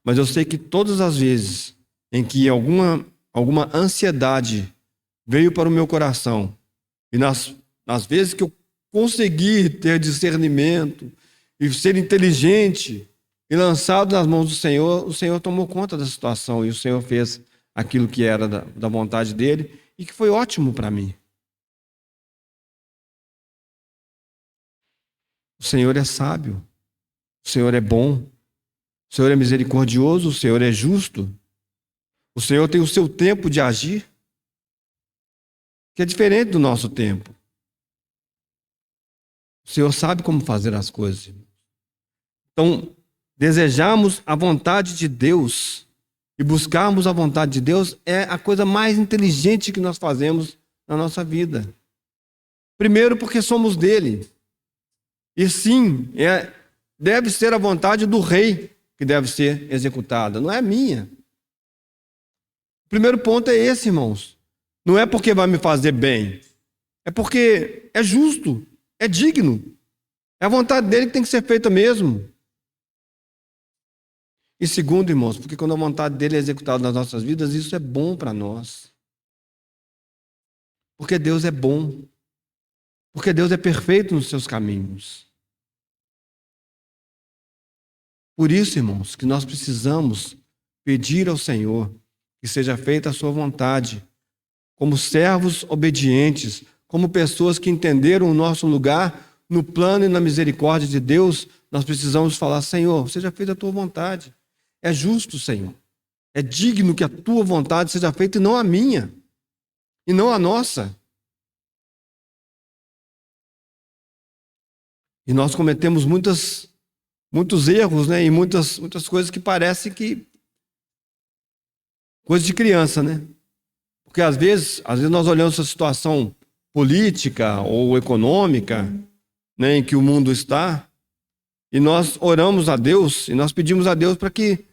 Mas eu sei que todas as vezes em que alguma ansiedade veio para o meu coração, e nas vezes que eu consegui ter discernimento e ser inteligente e lançado nas mãos do Senhor, o Senhor tomou conta da situação e o Senhor fez aquilo que era da vontade dele e que foi ótimo para mim. O Senhor é sábio, o Senhor é bom, o Senhor é misericordioso, o Senhor é justo, o Senhor tem o seu tempo de agir, que é diferente do nosso tempo. O Senhor sabe como fazer as coisas. Então, desejarmos a vontade de Deus e buscarmos a vontade de Deus é a coisa mais inteligente que nós fazemos na nossa vida. Primeiro, porque somos dele. E sim, deve ser a vontade do rei que deve ser executada, não é minha. O primeiro ponto é esse, irmãos. Não é porque vai me fazer bem, é porque é justo, é digno. É a vontade dele que tem que ser feita mesmo. E segundo, irmãos, porque quando a vontade dele é executada nas nossas vidas, isso é bom para nós. Porque Deus é bom. Porque Deus é perfeito nos seus caminhos. Por isso, irmãos, que nós precisamos pedir ao Senhor que seja feita a sua vontade, como servos obedientes, como pessoas que entenderam o nosso lugar no plano e na misericórdia de Deus. Nós precisamos falar, Senhor, seja feita a tua vontade. É justo, Senhor. É digno que a tua vontade seja feita e não a minha, e não a nossa. E nós cometemos muitos erros, né? E muitas coisas que parecem que coisa de criança, né? Porque às vezes nós olhamos essa situação política ou econômica, né, em que o mundo está, e nós oramos a Deus e nós pedimos a Deus para que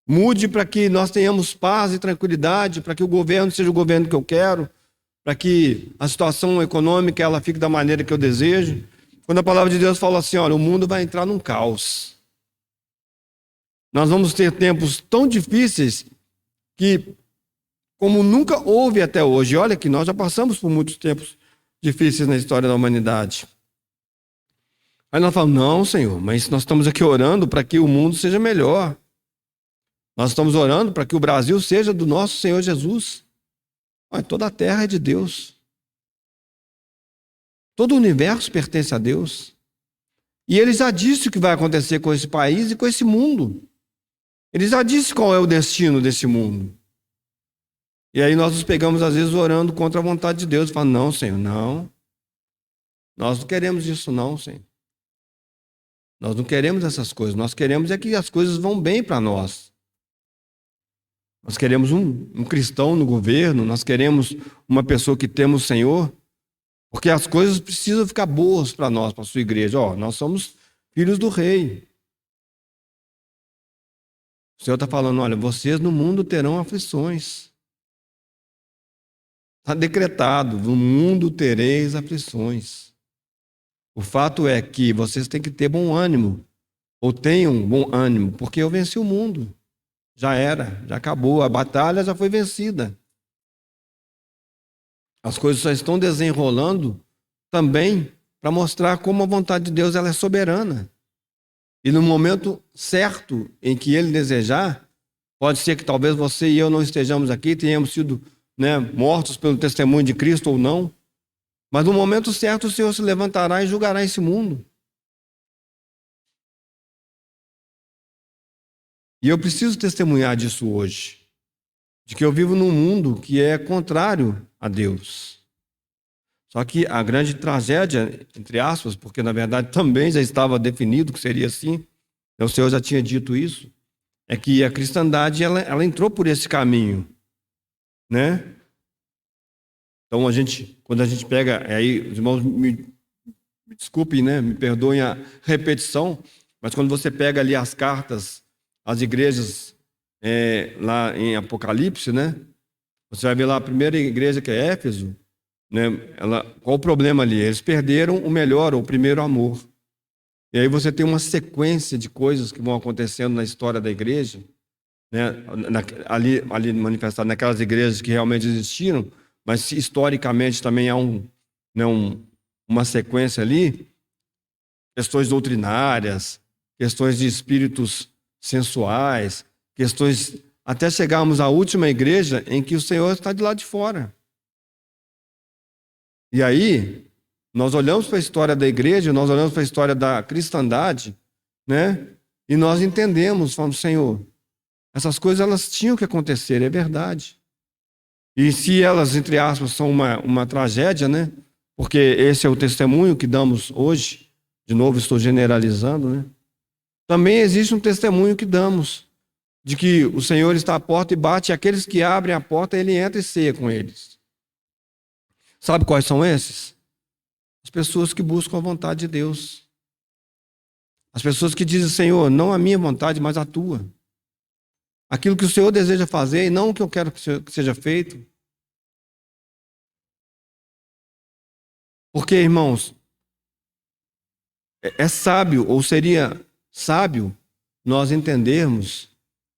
mude, para que nós tenhamos paz e tranquilidade, para que o governo seja o governo que eu quero, para que a situação econômica ela fique da maneira que eu desejo. Quando a palavra de Deus fala assim, olha, o mundo vai entrar num caos. Nós vamos ter tempos tão difíceis que, como nunca houve até hoje, olha que nós já passamos por muitos tempos difíceis na história da humanidade. Aí nós falamos, não, Senhor, mas nós estamos aqui orando para que o mundo seja melhor. Nós estamos orando para que o Brasil seja do nosso Senhor Jesus. Olha, toda a terra é de Deus. Todo o universo pertence a Deus. E Ele já disse o que vai acontecer com esse país e com esse mundo. Ele já disse qual é o destino desse mundo. E aí nós nos pegamos, às vezes, orando contra a vontade de Deus. Falando, não, Senhor, não. Nós não queremos isso, não, Senhor. Nós não queremos essas coisas. Nós queremos é que as coisas vão bem para nós. Nós queremos um cristão no governo. Nós queremos uma pessoa que teme o Senhor. Porque as coisas precisam ficar boas para nós, para a sua igreja. Ó, nós somos filhos do rei. O Senhor está falando, olha, vocês no mundo terão aflições. Está decretado, no mundo tereis aflições. O fato é que vocês têm que ter bom ânimo, ou tenham bom ânimo, porque eu venci o mundo. Já era, já acabou, a batalha já foi vencida. As coisas só estão desenrolando também para mostrar como a vontade de Deus ela é soberana. E no momento certo em que Ele desejar, pode ser que talvez você e eu não estejamos aqui, tenhamos sido, né, mortos pelo testemunho de Cristo ou não, mas no momento certo o Senhor se levantará e julgará esse mundo. E eu preciso testemunhar disso hoje, de que eu vivo num mundo que é contrário a Deus. Só que a grande tragédia, entre aspas, porque na verdade também já estava definido que seria assim, o Senhor já tinha dito isso, é que a cristandade ela entrou por esse caminho, né? Então quando a gente pega, aí os irmãos me desculpem, né? Me perdoem a repetição, mas quando você pega ali as cartas às igrejas lá em Apocalipse, né? Você vai ver lá a primeira igreja que é Éfeso, né? Qual o problema ali? Eles perderam o melhor, o primeiro amor. E aí você tem uma sequência de coisas que vão acontecendo na história da igreja, né? Ali manifestado naquelas igrejas que realmente existiram, mas historicamente também há uma sequência ali, questões doutrinárias, questões de espíritos sensuais, questões até chegarmos à última igreja em que o Senhor está de lado de fora. E aí, nós olhamos para a história da igreja, nós olhamos para a história da cristandade, né? E nós entendemos, falamos, Senhor, essas coisas elas tinham que acontecer, é verdade. E se elas, entre aspas, são uma tragédia, né? Porque esse é o testemunho que damos hoje, de novo estou generalizando, né? Também existe um testemunho que damos, de que o Senhor está à porta e bate, e aqueles que abrem a porta, Ele entra e ceia com eles. Sabe quais são esses? As pessoas que buscam a vontade de Deus. As pessoas que dizem, Senhor, não a minha vontade, mas a tua. Aquilo que o Senhor deseja fazer e não o que eu quero que seja feito. Porque, irmãos, é sábio, ou seria sábio, nós entendermos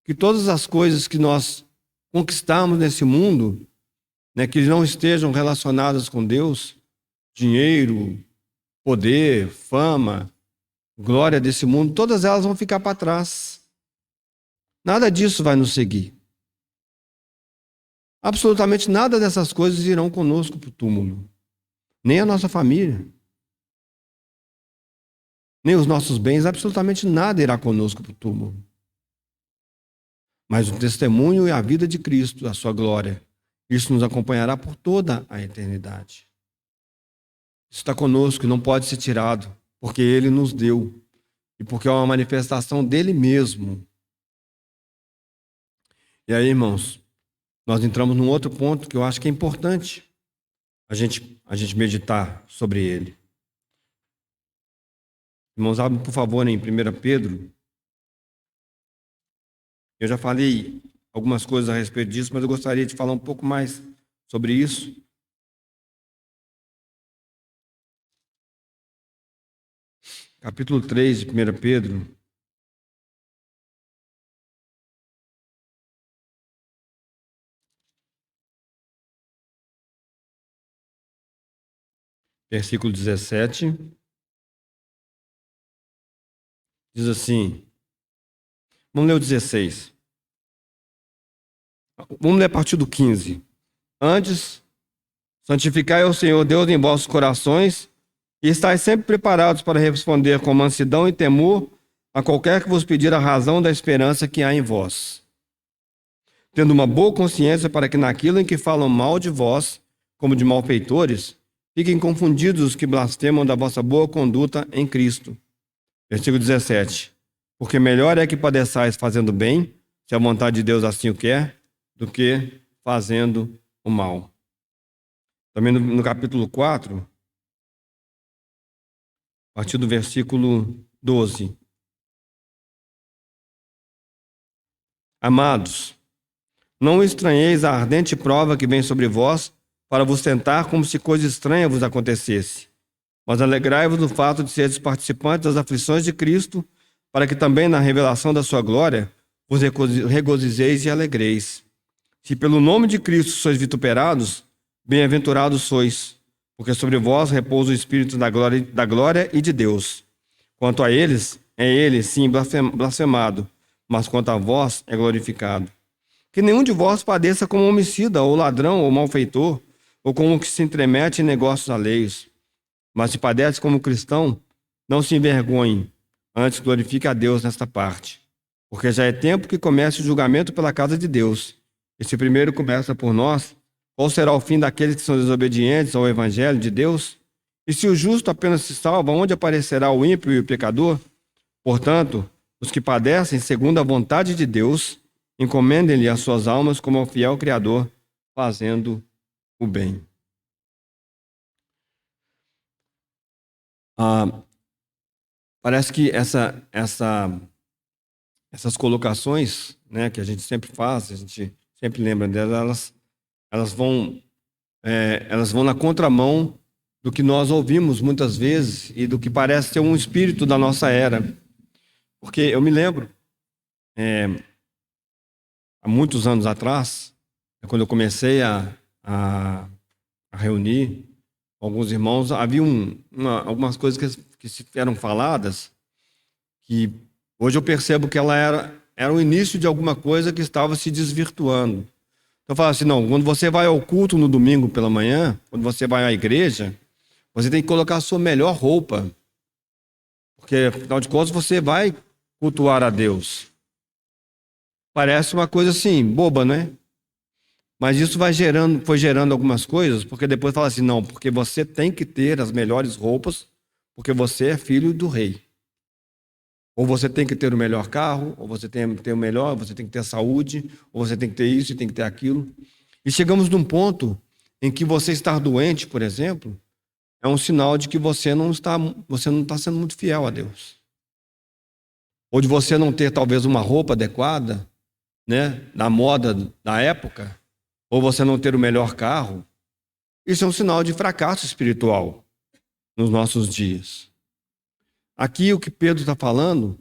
que todas as coisas que nós conquistamos nesse mundo, né, que não estejam relacionadas com Deus, dinheiro, poder, fama, glória desse mundo, todas elas vão ficar para trás. Nada disso vai nos seguir. Absolutamente nada dessas coisas irão conosco para o túmulo. Nem a nossa família. Nem os nossos bens, absolutamente nada irá conosco para o túmulo. mas o testemunho e a vida de Cristo, a sua glória. Isso nos acompanhará por toda a eternidade. Isso está conosco e não pode ser tirado, porque Ele nos deu e porque é uma manifestação dele mesmo. E aí, irmãos, nós entramos num outro ponto que eu acho que é importante a gente meditar sobre ele. Irmãos, abrem, por favor, em 1 Pedro. Eu já falei algumas coisas a respeito disso, mas eu gostaria de falar um pouco mais sobre isso. Capítulo 3 de 1 Pedro. Versículo 17. Diz assim. Vamos ler o 16. Vamos ler a partir do 15. Antes, santificai ao Senhor Deus em vossos corações e estais sempre preparados para responder com mansidão e temor a qualquer que vos pedir a razão da esperança que há em vós. Tendo uma boa consciência para que naquilo em que falam mal de vós, como de malfeitores, fiquem confundidos os que blasfemam da vossa boa conduta em Cristo. Versículo 17. Porque melhor é que padeçais fazendo bem, se a vontade de Deus assim o quer, do que fazendo o mal. Também no capítulo 4, a partir do versículo 12. Amados, não estranheis a ardente prova que vem sobre vós para vos tentar como se coisa estranha vos acontecesse. Mas alegrai-vos no fato de seres participantes das aflições de Cristo, para que também na revelação da sua glória vos regozijeis e alegreis. Se pelo nome de Cristo sois vituperados, bem-aventurados sois, porque sobre vós repousa o Espírito da glória e de Deus. Quanto a eles, é ele, sim, blasfemado, mas quanto a vós, é glorificado. Que nenhum de vós padeça como homicida, ou ladrão, ou malfeitor, ou como que se entremete em negócios alheios. Mas se padece como cristão, não se envergonhe, antes glorifique a Deus nesta parte. Porque já é tempo que comece o julgamento pela casa de Deus. E se primeiro começa por nós, qual será o fim daqueles que são desobedientes ao evangelho de Deus? E se o justo apenas se salva, onde aparecerá o ímpio e o pecador? Portanto, os que padecem segundo a vontade de Deus, encomendem-lhe as suas almas como ao fiel Criador, fazendo o bem. Parece que essas colocações, né, que a gente sempre faz, a gente sempre lembra delas, elas vão na contramão do que nós ouvimos muitas vezes e do que parece ser um espírito da nossa era. Porque eu me lembro, há muitos anos atrás, quando eu comecei a reunir alguns irmãos, havia algumas coisas que se eram faladas que hoje eu percebo que ela era o início de alguma coisa que estava se desvirtuando. Então eu falo assim, não, quando você vai ao culto no domingo pela manhã, quando você vai à igreja, você tem que colocar a sua melhor roupa. Porque, afinal de contas, você vai cultuar a Deus. Parece uma coisa assim, boba, né? Mas isso foi gerando algumas coisas, porque depois fala assim, não, porque você tem que ter as melhores roupas, porque você é filho do rei. Ou você tem que ter o melhor carro, ou você tem que ter o melhor, você tem que ter saúde, ou você tem que ter isso e tem que ter aquilo. E chegamos num ponto em que você estar doente, por exemplo, é um sinal de que você não está sendo muito fiel a Deus. Ou de você não ter talvez uma roupa adequada, né, na moda da época, ou você não ter o melhor carro. Isso é um sinal de fracasso espiritual nos nossos dias. Aqui o que Pedro está falando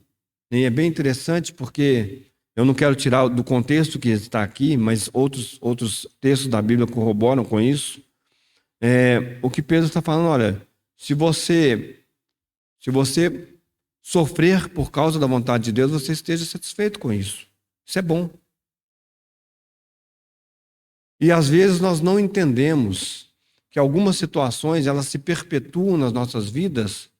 é bem interessante, porque eu não quero tirar do contexto que está aqui, mas outros textos da Bíblia corroboram com isso. O que Pedro está falando, olha, se você sofrer por causa da vontade de Deus, você esteja satisfeito com isso. Isso é bom. E às vezes nós não entendemos que algumas situações elas se perpetuam nas nossas vidas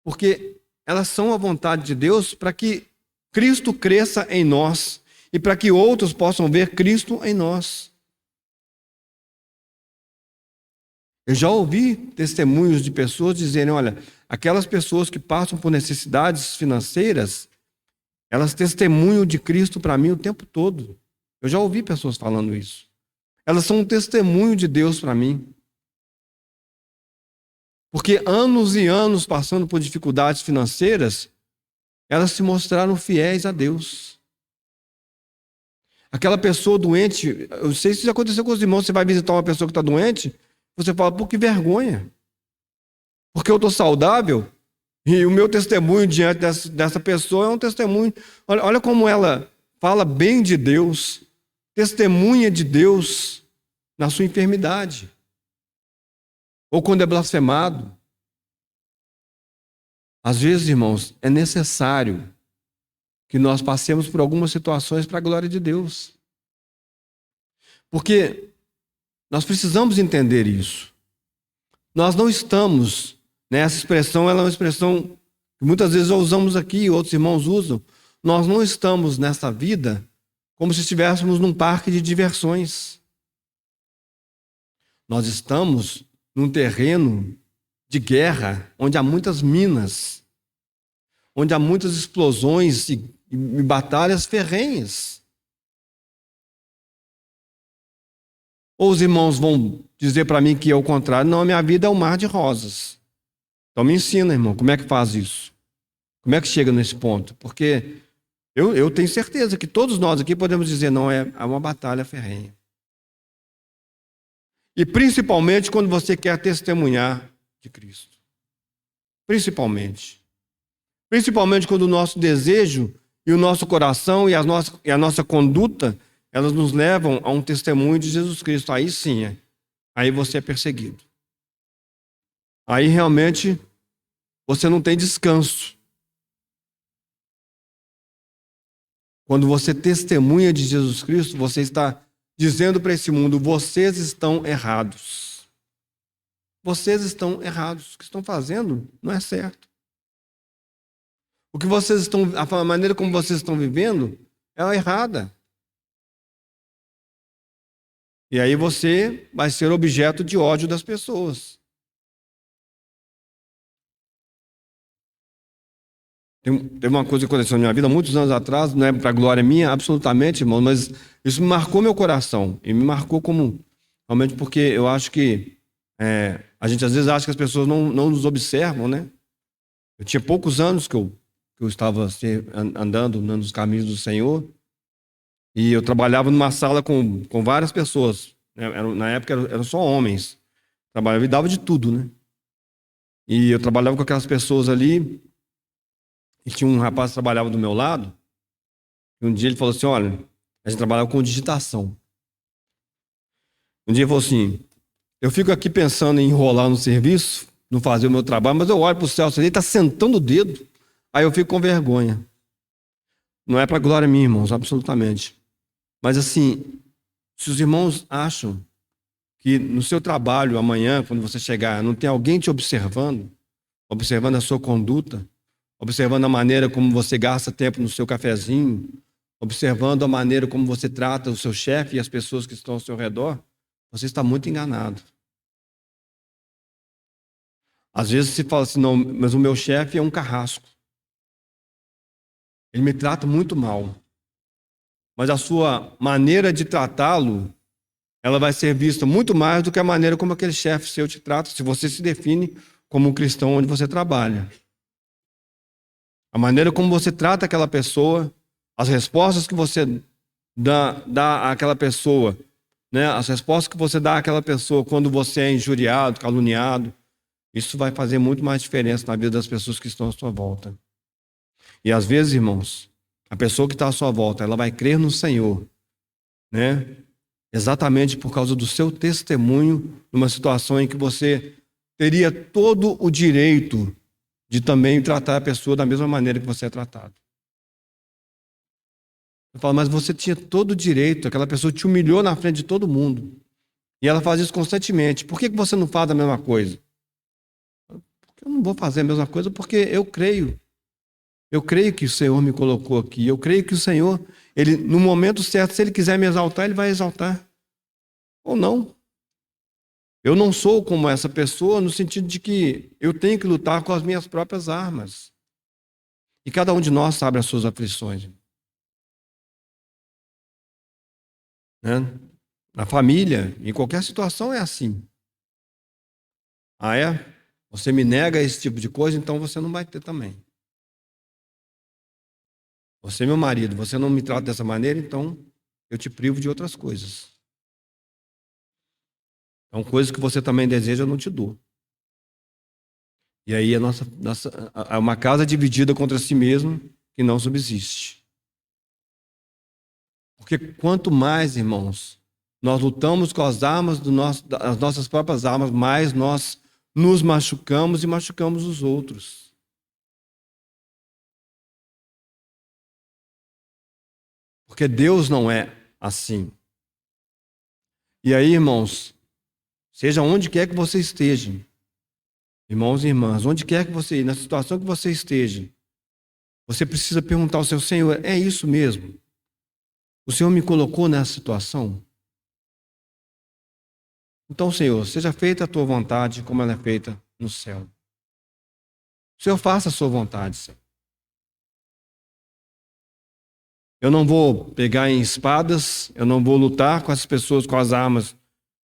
porque elas são a vontade de Deus para que Cristo cresça em nós e para que outros possam ver Cristo em nós. Eu já ouvi testemunhos de pessoas dizerem, olha, aquelas pessoas que passam por necessidades financeiras, elas testemunham de Cristo para mim o tempo todo. Eu já ouvi pessoas falando isso. Elas são um testemunho de Deus para mim. Porque anos e anos passando por dificuldades financeiras, elas se mostraram fiéis a Deus. Aquela pessoa doente, eu sei se isso aconteceu com os irmãos, você vai visitar uma pessoa que está doente, você fala, pô, que vergonha. Porque eu estou saudável e o meu testemunho diante dessa pessoa é um testemunho. Olha como ela fala bem de Deus, testemunha de Deus na sua enfermidade. Ou quando é blasfemado. Às vezes, irmãos, é necessário que nós passemos por algumas situações para a glória de Deus. Porque nós precisamos entender isso. Nós não estamos, né, essa expressão ela é uma expressão que muitas vezes usamos aqui, outros irmãos usam. Nós não estamos nessa vida como se estivéssemos num parque de diversões. Nós estamos num terreno de guerra, onde há muitas minas, onde há muitas explosões e batalhas ferrenhas. Ou os irmãos vão dizer para mim que é o contrário, não, a minha vida é um mar de rosas. Então me ensina, irmão, como é que faz isso? Como é que chega nesse ponto? Porque eu tenho certeza que todos nós aqui podemos dizer, não, é uma batalha ferrenha. E principalmente quando você quer testemunhar de Cristo. Principalmente. Principalmente quando o nosso desejo e o nosso coração e a nossa conduta, elas nos levam a um testemunho de Jesus Cristo. Aí sim, aí você é perseguido. Aí realmente você não tem descanso. Quando você testemunha de Jesus Cristo, você está dizendo para esse mundo, vocês estão errados. Vocês estão errados. O que estão fazendo não é certo. O que vocês estão, a maneira como vocês estão vivendo é errada. E aí você vai ser objeto de ódio das pessoas. Teve uma coisa que aconteceu na minha vida muitos anos atrás, não é para glória minha, absolutamente, irmão, mas isso me marcou meu coração. E me marcou como, realmente porque eu acho que a gente às vezes acha que as pessoas não nos observam, né? Eu tinha poucos anos que eu estava assim, andando nos caminhos do Senhor e eu trabalhava numa sala com várias pessoas. Na época eram só homens. Trabalhava e dava de tudo, né? E eu trabalhava com aquelas pessoas ali. E tinha um rapaz que trabalhava do meu lado, e um dia ele falou assim, olha, a gente trabalhava com digitação. Um dia ele falou assim, eu fico aqui pensando em enrolar no serviço, não fazer o meu trabalho, mas eu olho para o céu, ele está sentando o dedo, aí eu fico com vergonha. Não é para glória minha, irmãos, absolutamente. Mas assim, se os irmãos acham que no seu trabalho amanhã, quando você chegar, não tem alguém te observando a sua conduta, observando a maneira como você gasta tempo no seu cafezinho, observando a maneira como você trata o seu chefe e as pessoas que estão ao seu redor, você está muito enganado. Às vezes se fala assim, não, mas o meu chefe é um carrasco. Ele me trata muito mal. Mas a sua maneira de tratá-lo, ela vai ser vista muito mais do que a maneira como aquele chefe seu te trata, se você se define como um cristão onde você trabalha. A maneira como você trata aquela pessoa, as respostas que você dá àquela pessoa, né? As respostas que você dá àquela pessoa quando você é injuriado, caluniado, isso vai fazer muito mais diferença na vida das pessoas que estão à sua volta. E às vezes, irmãos, a pessoa que está à sua volta, ela vai crer no Senhor, né? Exatamente por causa do seu testemunho numa situação em que você teria todo o direito de também tratar a pessoa da mesma maneira que você é tratado. Eu falo, mas você tinha todo o direito, aquela pessoa te humilhou na frente de todo mundo. E ela faz isso constantemente. Por que você não faz a mesma coisa? Porque eu não vou fazer a mesma coisa porque eu creio. Eu creio que o Senhor me colocou aqui. Eu creio que o Senhor, Ele, no momento certo, se Ele quiser me exaltar, Ele vai exaltar. Ou não. Eu não sou como essa pessoa no sentido de que eu tenho que lutar com as minhas próprias armas. E cada um de nós sabe as suas aflições. Né? Na família, em qualquer situação é assim. Ah, é? Você me nega esse tipo de coisa, então você não vai ter também. Você é meu marido, você não me trata dessa maneira, então eu te privo de outras coisas. Então, coisas que você também deseja, eu não te dou. E aí é uma casa dividida contra si mesmo que não subsiste. Porque quanto mais, irmãos, nós lutamos com as armas as nossas próprias armas, mais nós nos machucamos e machucamos os outros. Porque Deus não é assim. E aí, irmãos, seja onde quer que você esteja, irmãos e irmãs, onde quer que você, na situação que você esteja, você precisa perguntar ao seu Senhor: é isso mesmo? O Senhor me colocou nessa situação? Então, Senhor, seja feita a tua vontade como ela é feita no céu. O Senhor faça a sua vontade, Senhor. Eu não vou pegar em espadas, eu não vou lutar com as pessoas com as armas,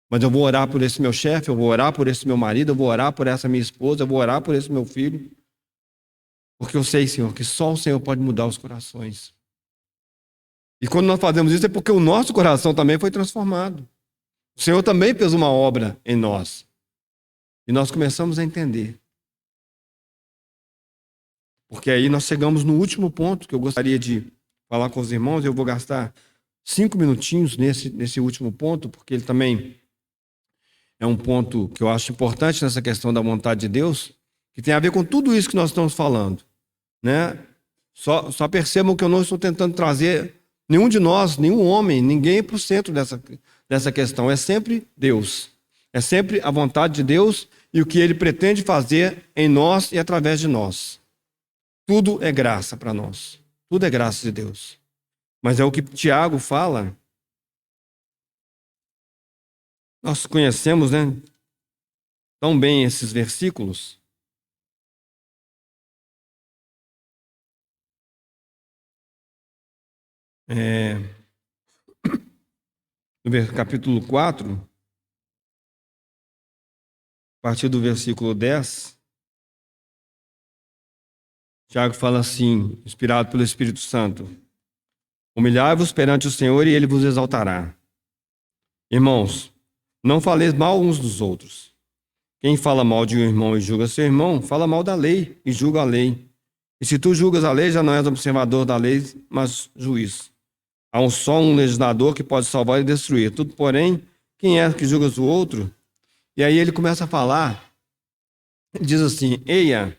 mas eu vou orar por esse meu chefe, eu vou orar por esse meu marido, eu vou orar por essa minha esposa, eu vou orar por esse meu filho. Porque eu sei, Senhor, que só o Senhor pode mudar os corações. E quando nós fazemos isso é porque o nosso coração também foi transformado. O Senhor também fez uma obra em nós. E nós começamos a entender. Porque aí nós chegamos no último ponto que eu gostaria de falar com os irmãos. Eu vou gastar 5 minutinhos nesse último ponto, porque ele também é um ponto que eu acho importante nessa questão da vontade de Deus, que tem a ver com tudo isso que nós estamos falando. Né? Só percebam que eu não estou tentando trazer nenhum de nós, nenhum homem, ninguém para o centro dessa questão. É sempre Deus. É sempre a vontade de Deus e o que Ele pretende fazer em nós e através de nós. Tudo é graça para nós. Tudo é graça de Deus. Mas é o que Tiago fala. Nós conhecemos, né, tão bem esses versículos. No capítulo 4, a partir do versículo 10, Tiago fala assim, inspirado pelo Espírito Santo: humilhai-vos perante o Senhor e Ele vos exaltará. Irmãos, não faleis mal uns dos outros. Quem fala mal de um irmão e julga seu irmão, fala mal da lei e julga a lei. E se tu julgas a lei, já não és observador da lei, mas juiz. Há um legislador que pode salvar e destruir. Tudo, porém, quem é que julga o outro? E aí ele começa a falar, ele diz assim: eia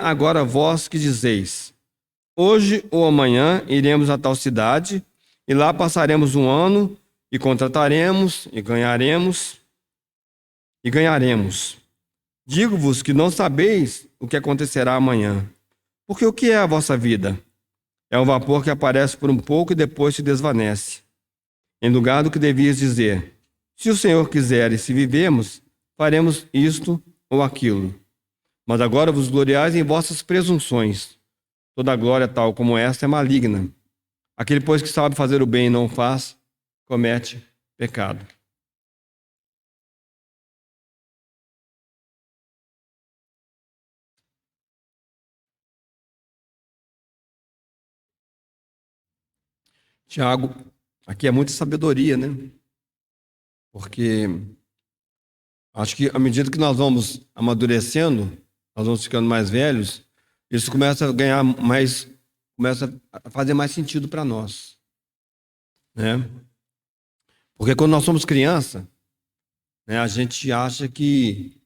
agora vós que dizeis, hoje ou amanhã iremos a tal cidade, e lá passaremos um ano, e contrataremos, e ganharemos. Digo-vos que não sabeis o que acontecerá amanhã. Porque o que é a vossa vida? É um vapor que aparece por um pouco e depois se desvanece. Em lugar do que devias dizer: se o Senhor quiser e se vivemos, faremos isto ou aquilo. Mas agora vos gloriais em vossas presunções. Toda glória tal como esta é maligna. Aquele, pois, que sabe fazer o bem e não faz, comete pecado. Tiago, aqui é muita sabedoria, né? Porque acho que à medida que nós vamos amadurecendo, nós vamos ficando mais velhos, isso começa a ganhar mais, começa a fazer mais sentido para nós, né? Porque quando nós somos criança, né, a gente acha que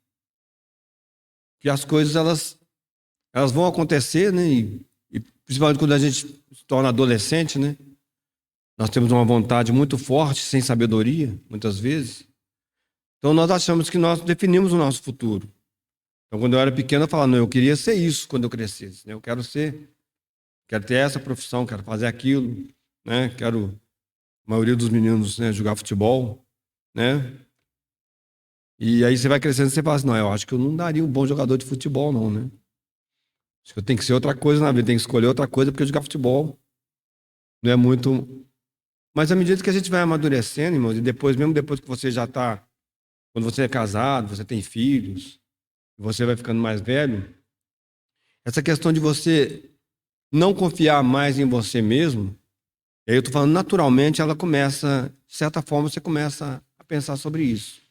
as coisas elas vão acontecer, né? E principalmente quando a gente se torna adolescente, né? Nós temos uma vontade muito forte, sem sabedoria, muitas vezes. Então nós achamos que nós definimos o nosso futuro. Então, quando eu era pequeno, eu falava, não, eu queria ser isso quando eu crescesse, né? Eu quero ter essa profissão, quero fazer aquilo, né? Quero, a maioria dos meninos, né, jogar futebol, né? E aí você vai crescendo e você fala assim, não, eu acho que eu não daria um bom jogador de futebol, não, né? Acho que eu tenho que ser outra coisa na vida, tenho que escolher outra coisa, porque jogar futebol não é muito... Mas à medida que a gente vai amadurecendo, irmãos, e depois, mesmo depois que você já está... Quando você é casado, você tem filhos, você vai ficando mais velho, essa questão de você não confiar mais em você mesmo, e aí eu estou falando naturalmente, ela começa, de certa forma, você começa a pensar sobre isso.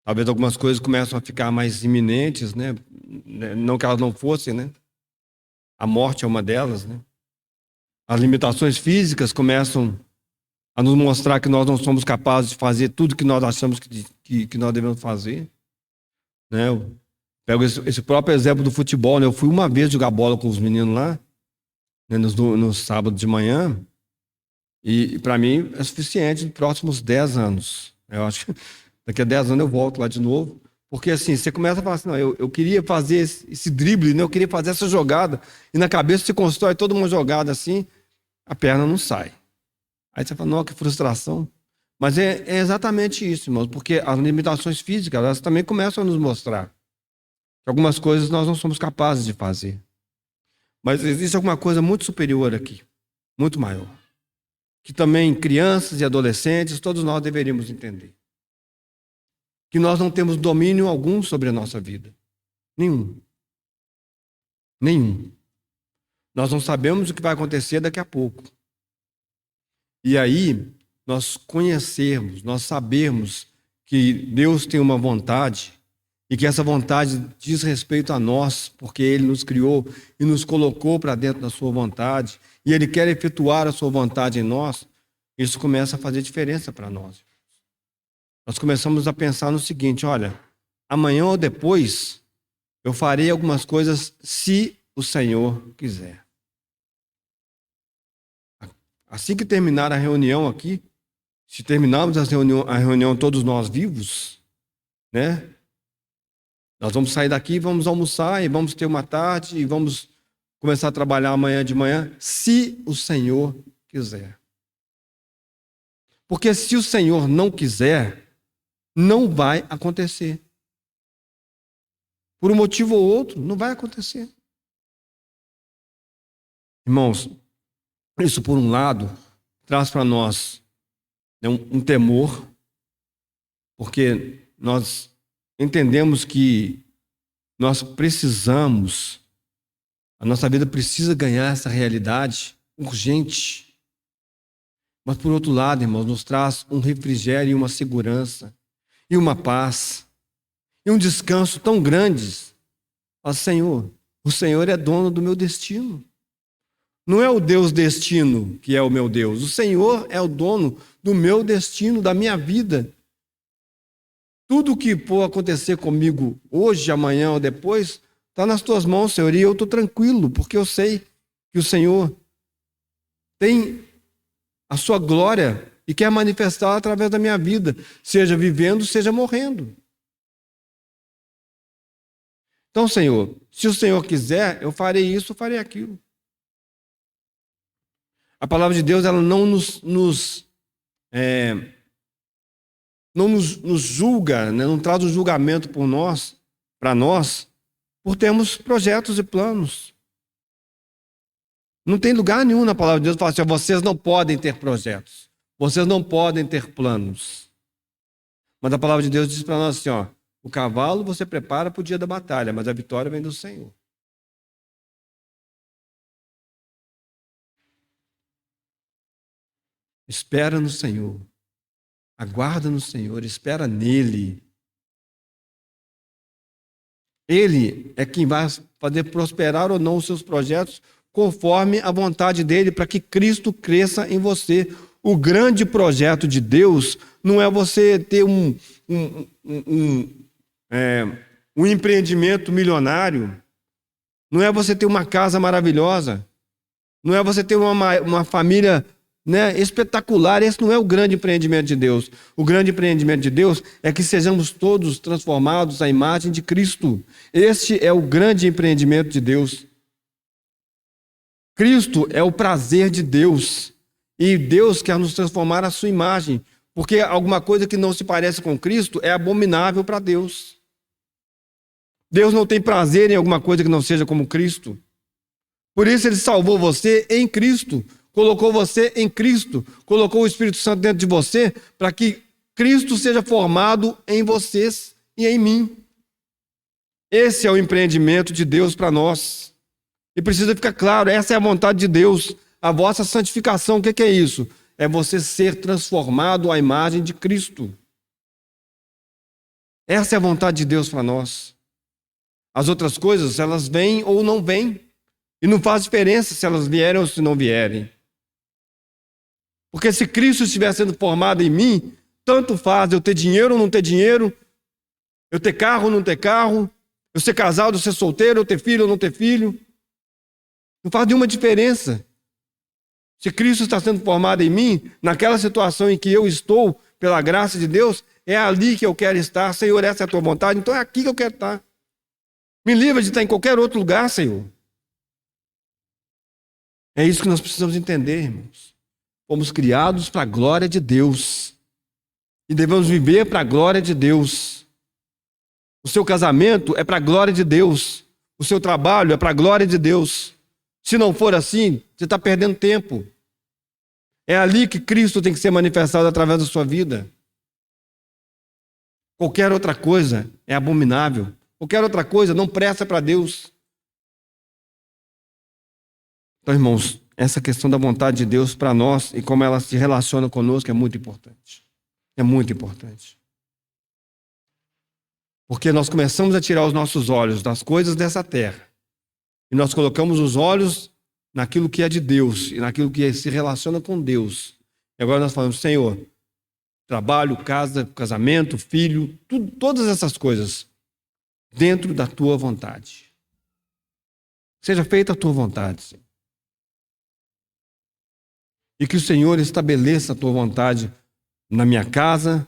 Talvez algumas coisas começam a ficar mais iminentes, né? Não que elas não fossem, né? A morte é uma delas, né? As limitações físicas começam a nos mostrar que nós não somos capazes de fazer tudo que nós achamos que nós devemos fazer, né? Eu pego esse próprio exemplo do futebol, né? Eu fui uma vez jogar bola com os meninos lá, né? No sábado de manhã, e para mim é suficiente nos próximos 10 anos. Eu acho que daqui a 10 anos eu volto lá de novo. Porque assim, você começa a falar assim, não, eu queria fazer esse drible, né? Eu queria fazer essa jogada. E na cabeça você constrói toda uma jogada assim, a perna não sai. Aí você fala, não, que frustração. Mas é exatamente isso, irmãos, porque as limitações físicas, elas também começam a nos mostrar que algumas coisas nós não somos capazes de fazer. Mas existe alguma coisa muito superior aqui, muito maior, que também crianças e adolescentes, todos nós deveríamos entender. Que nós não temos domínio algum sobre a nossa vida. Nenhum. Nenhum. Nós não sabemos o que vai acontecer daqui a pouco. E aí, nós conhecermos, nós sabermos que Deus tem uma vontade e que essa vontade diz respeito a nós, porque Ele nos criou e nos colocou para dentro da sua vontade e Ele quer efetuar a sua vontade em nós, isso começa a fazer diferença para nós. Nós começamos a pensar no seguinte, olha, amanhã ou depois eu farei algumas coisas se o Senhor quiser. Assim que terminar a reunião aqui, se terminarmos a reunião todos nós vivos, né? Nós vamos sair daqui, vamos almoçar e vamos ter uma tarde e vamos começar a trabalhar amanhã de manhã, se o Senhor quiser. Porque se o Senhor não quiser, não vai acontecer. Por um motivo ou outro, não vai acontecer. Irmãos, isso por um lado traz para nós, né, um temor, porque nós entendemos que nós precisamos, a nossa vida precisa ganhar essa realidade urgente. Mas por outro lado, irmãos, nos traz um refrigério e uma segurança, e uma paz, e um descanso tão grandes. Ó Senhor, o Senhor é dono do meu destino. Não é o Deus destino que é o meu Deus. O Senhor é o dono do meu destino, da minha vida. Tudo o que for acontecer comigo hoje, amanhã ou depois, está nas tuas mãos, Senhor. E eu estou tranquilo, porque eu sei que o Senhor tem a sua glória e quer manifestar através da minha vida, seja vivendo, seja morrendo. Então, Senhor, se o Senhor quiser, eu farei isso, eu farei aquilo. A palavra de Deus, ela não nos julga, né? Não traz o julgamento para nós, por termos projetos e planos. Não tem lugar nenhum na palavra de Deus que fala assim, vocês não podem ter projetos, vocês não podem ter planos. Mas a palavra de Deus diz para nós assim, ó, o cavalo você prepara para o dia da batalha, mas a vitória vem do Senhor. Espera no Senhor. Aguarda no Senhor, espera nele. Ele é quem vai fazer prosperar ou não os seus projetos conforme a vontade dele, para que Cristo cresça em você. O grande projeto de Deus não é você ter um empreendimento milionário, não é você ter uma casa maravilhosa, não é você ter uma família né, espetacular. Esse não é o grande empreendimento de Deus. O grande empreendimento de Deus é que sejamos todos transformados à imagem de Cristo. Este é o grande empreendimento de Deus. Cristo é o prazer de Deus. E Deus quer nos transformar à sua imagem. Porque alguma coisa que não se parece com Cristo é abominável para Deus. Deus não tem prazer em alguma coisa que não seja como Cristo. Por isso Ele salvou você em Cristo. Colocou você em Cristo. Colocou o Espírito Santo dentro de você para que Cristo seja formado em vocês e em mim. Esse é o empreendimento de Deus para nós. E precisa ficar claro, essa é a vontade de Deus. A vossa santificação, o que é isso? É você ser transformado à imagem de Cristo. Essa é a vontade de Deus para nós. As outras coisas, elas vêm ou não vêm. E não faz diferença se elas vierem ou se não vierem. Porque se Cristo estiver sendo formado em mim, tanto faz eu ter dinheiro ou não ter dinheiro, eu ter carro ou não ter carro, eu ser casado ou ser solteiro, eu ter filho ou não ter filho. Não faz nenhuma diferença. Se Cristo está sendo formado em mim, naquela situação em que eu estou, pela graça de Deus, é ali que eu quero estar. Senhor, essa é a tua vontade, então é aqui que eu quero estar. Me livra de estar em qualquer outro lugar, Senhor. É isso que nós precisamos entender, irmãos. Fomos criados para a glória de Deus. E devemos viver para a glória de Deus. O seu casamento é para a glória de Deus. O seu trabalho é para a glória de Deus. Se não for assim, você está perdendo tempo. É ali que Cristo tem que ser manifestado através da sua vida. Qualquer outra coisa é abominável. Qualquer outra coisa não presta para Deus. Então, irmãos, essa questão da vontade de Deus para nós e como ela se relaciona conosco é muito importante. É muito importante. Porque nós começamos a tirar os nossos olhos das coisas dessa terra. E nós colocamos os olhos naquilo que é de Deus e naquilo que se relaciona com Deus. E agora nós falamos, Senhor, trabalho, casa, casamento, filho, tudo, todas essas coisas dentro da tua vontade. Seja feita a tua vontade, Senhor. E que o Senhor estabeleça a tua vontade na minha casa,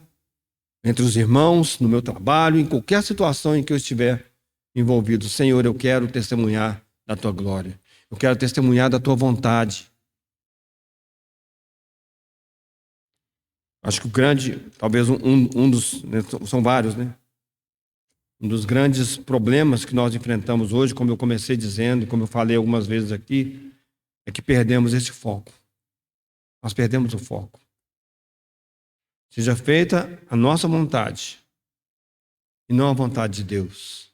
entre os irmãos, no meu trabalho, em qualquer situação em que eu estiver envolvido. Senhor, eu quero testemunhar da tua glória. Eu quero testemunhar da tua vontade. Acho que o grande, talvez um dos, são vários, né? Um dos grandes problemas que nós enfrentamos hoje, como eu comecei dizendo, e como eu falei algumas vezes aqui, é que perdemos esse foco. Nós perdemos o foco. Seja feita a nossa vontade e não a vontade de Deus.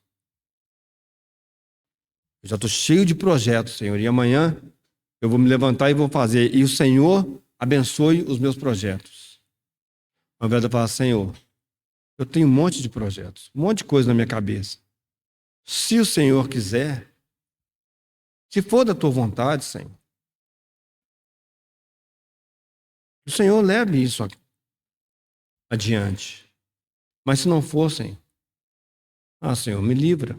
Eu já estou cheio de projetos, Senhor, e amanhã eu vou me levantar e vou fazer. E o Senhor abençoe os meus projetos. Ao invés de eu falar, Senhor, eu tenho um monte de projetos, um monte de coisa na minha cabeça. Se o Senhor quiser, se for da tua vontade, Senhor, o Senhor leve isso adiante. Mas se não for, Senhor, Senhor, me livra.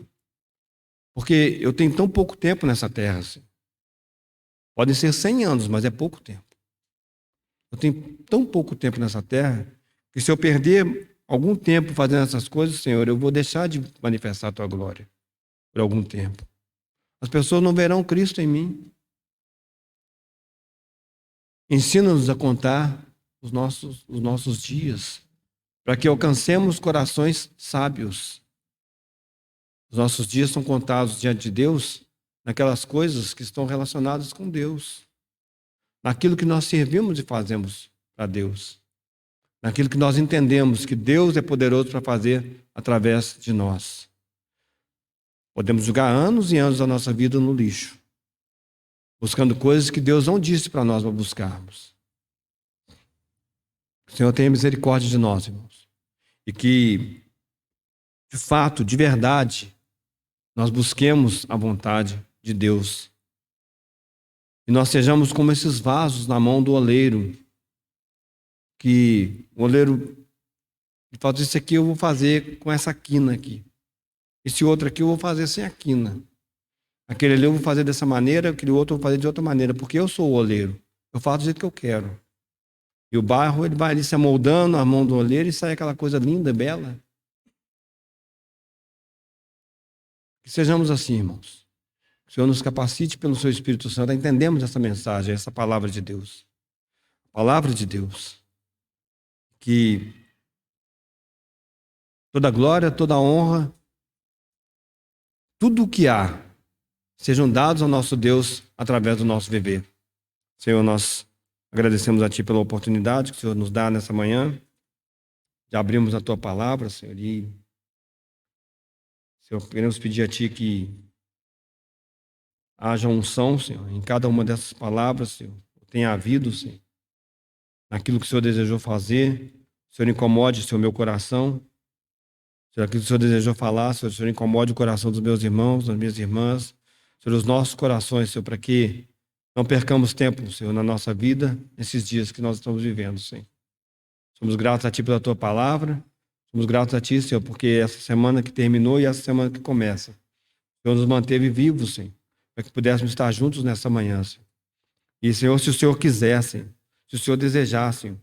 Porque eu tenho tão pouco tempo nessa terra. Senhor. Podem ser 100 anos, mas é pouco tempo. Eu tenho tão pouco tempo nessa terra que se eu perder algum tempo fazendo essas coisas, Senhor, eu vou deixar de manifestar a tua glória por algum tempo. As pessoas não verão Cristo em mim. Ensina-nos a contar os nossos dias, para que alcancemos corações sábios. Os nossos dias são contados diante de Deus naquelas coisas que estão relacionadas com Deus, naquilo que nós servimos e fazemos para Deus, naquilo que nós entendemos que Deus é poderoso para fazer através de nós. Podemos jogar anos e anos da nossa vida no lixo, buscando coisas que Deus não disse para nós buscarmos. O Senhor tenha misericórdia de nós, irmãos. E que, de fato, de verdade, nós busquemos a vontade de Deus. E nós sejamos como esses vasos na mão do oleiro. Que o oleiro fala, isso aqui eu vou fazer com essa quina aqui. Esse outro aqui eu vou fazer sem a quina. Aquele ali eu vou fazer dessa maneira, aquele outro eu vou fazer de outra maneira, porque eu sou o oleiro. Eu faço do jeito que eu quero. E o barro, ele vai ali se amoldando, a mão do oleiro, e sai aquela coisa linda, bela. Que sejamos assim, irmãos. Que o Senhor nos capacite pelo seu Espírito Santo a entendermos essa mensagem, essa palavra de Deus. Palavra de Deus. Que toda glória, toda honra, tudo o que há, sejam dados ao nosso Deus através do nosso viver. Senhor, nós agradecemos a Ti pela oportunidade que o Senhor nos dá nessa manhã, de abrirmos a Tua palavra, Senhor, e, Senhor, queremos pedir a Ti que haja unção, Senhor, em cada uma dessas palavras, Senhor, tenha havido, Senhor, naquilo que o Senhor desejou fazer, o Senhor incomode, Senhor, meu coração, Senhor, aquilo que o Senhor desejou falar, Senhor, o Senhor incomode o coração dos meus irmãos, das minhas irmãs, Senhor, os nossos corações, Senhor, para que não percamos tempo, Senhor, na nossa vida, nesses dias que nós estamos vivendo, Senhor. Somos gratos a Ti pela Tua palavra, somos gratos a Ti, Senhor, porque essa semana que terminou e essa semana que começa, o Senhor nos manteve vivos, Senhor, para que pudéssemos estar juntos nessa manhã, Senhor. E, Senhor, se o Senhor quiser, Senhor, se o Senhor desejar, Senhor,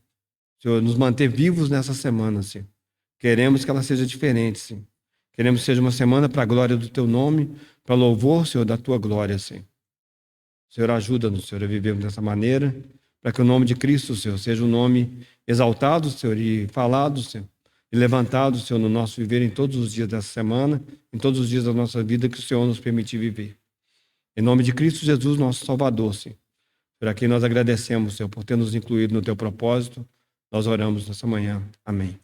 nos manter vivos nessa semana, Senhor. Queremos que ela seja diferente, Senhor. Queremos que seja uma semana para a glória do Teu nome, para louvor, Senhor, da Tua glória, Senhor. Senhor, ajuda-nos, Senhor, a vivermos dessa maneira, para que o nome de Cristo, Senhor, seja um nome exaltado, Senhor, e falado, Senhor, e levantado, Senhor, no nosso viver em todos os dias dessa semana, em todos os dias da nossa vida que o Senhor nos permitir viver. Em nome de Cristo Jesus, nosso Salvador, Senhor. Por aqui nós agradecemos, Senhor, por ter nos incluído no Teu propósito. Nós oramos nessa manhã. Amém.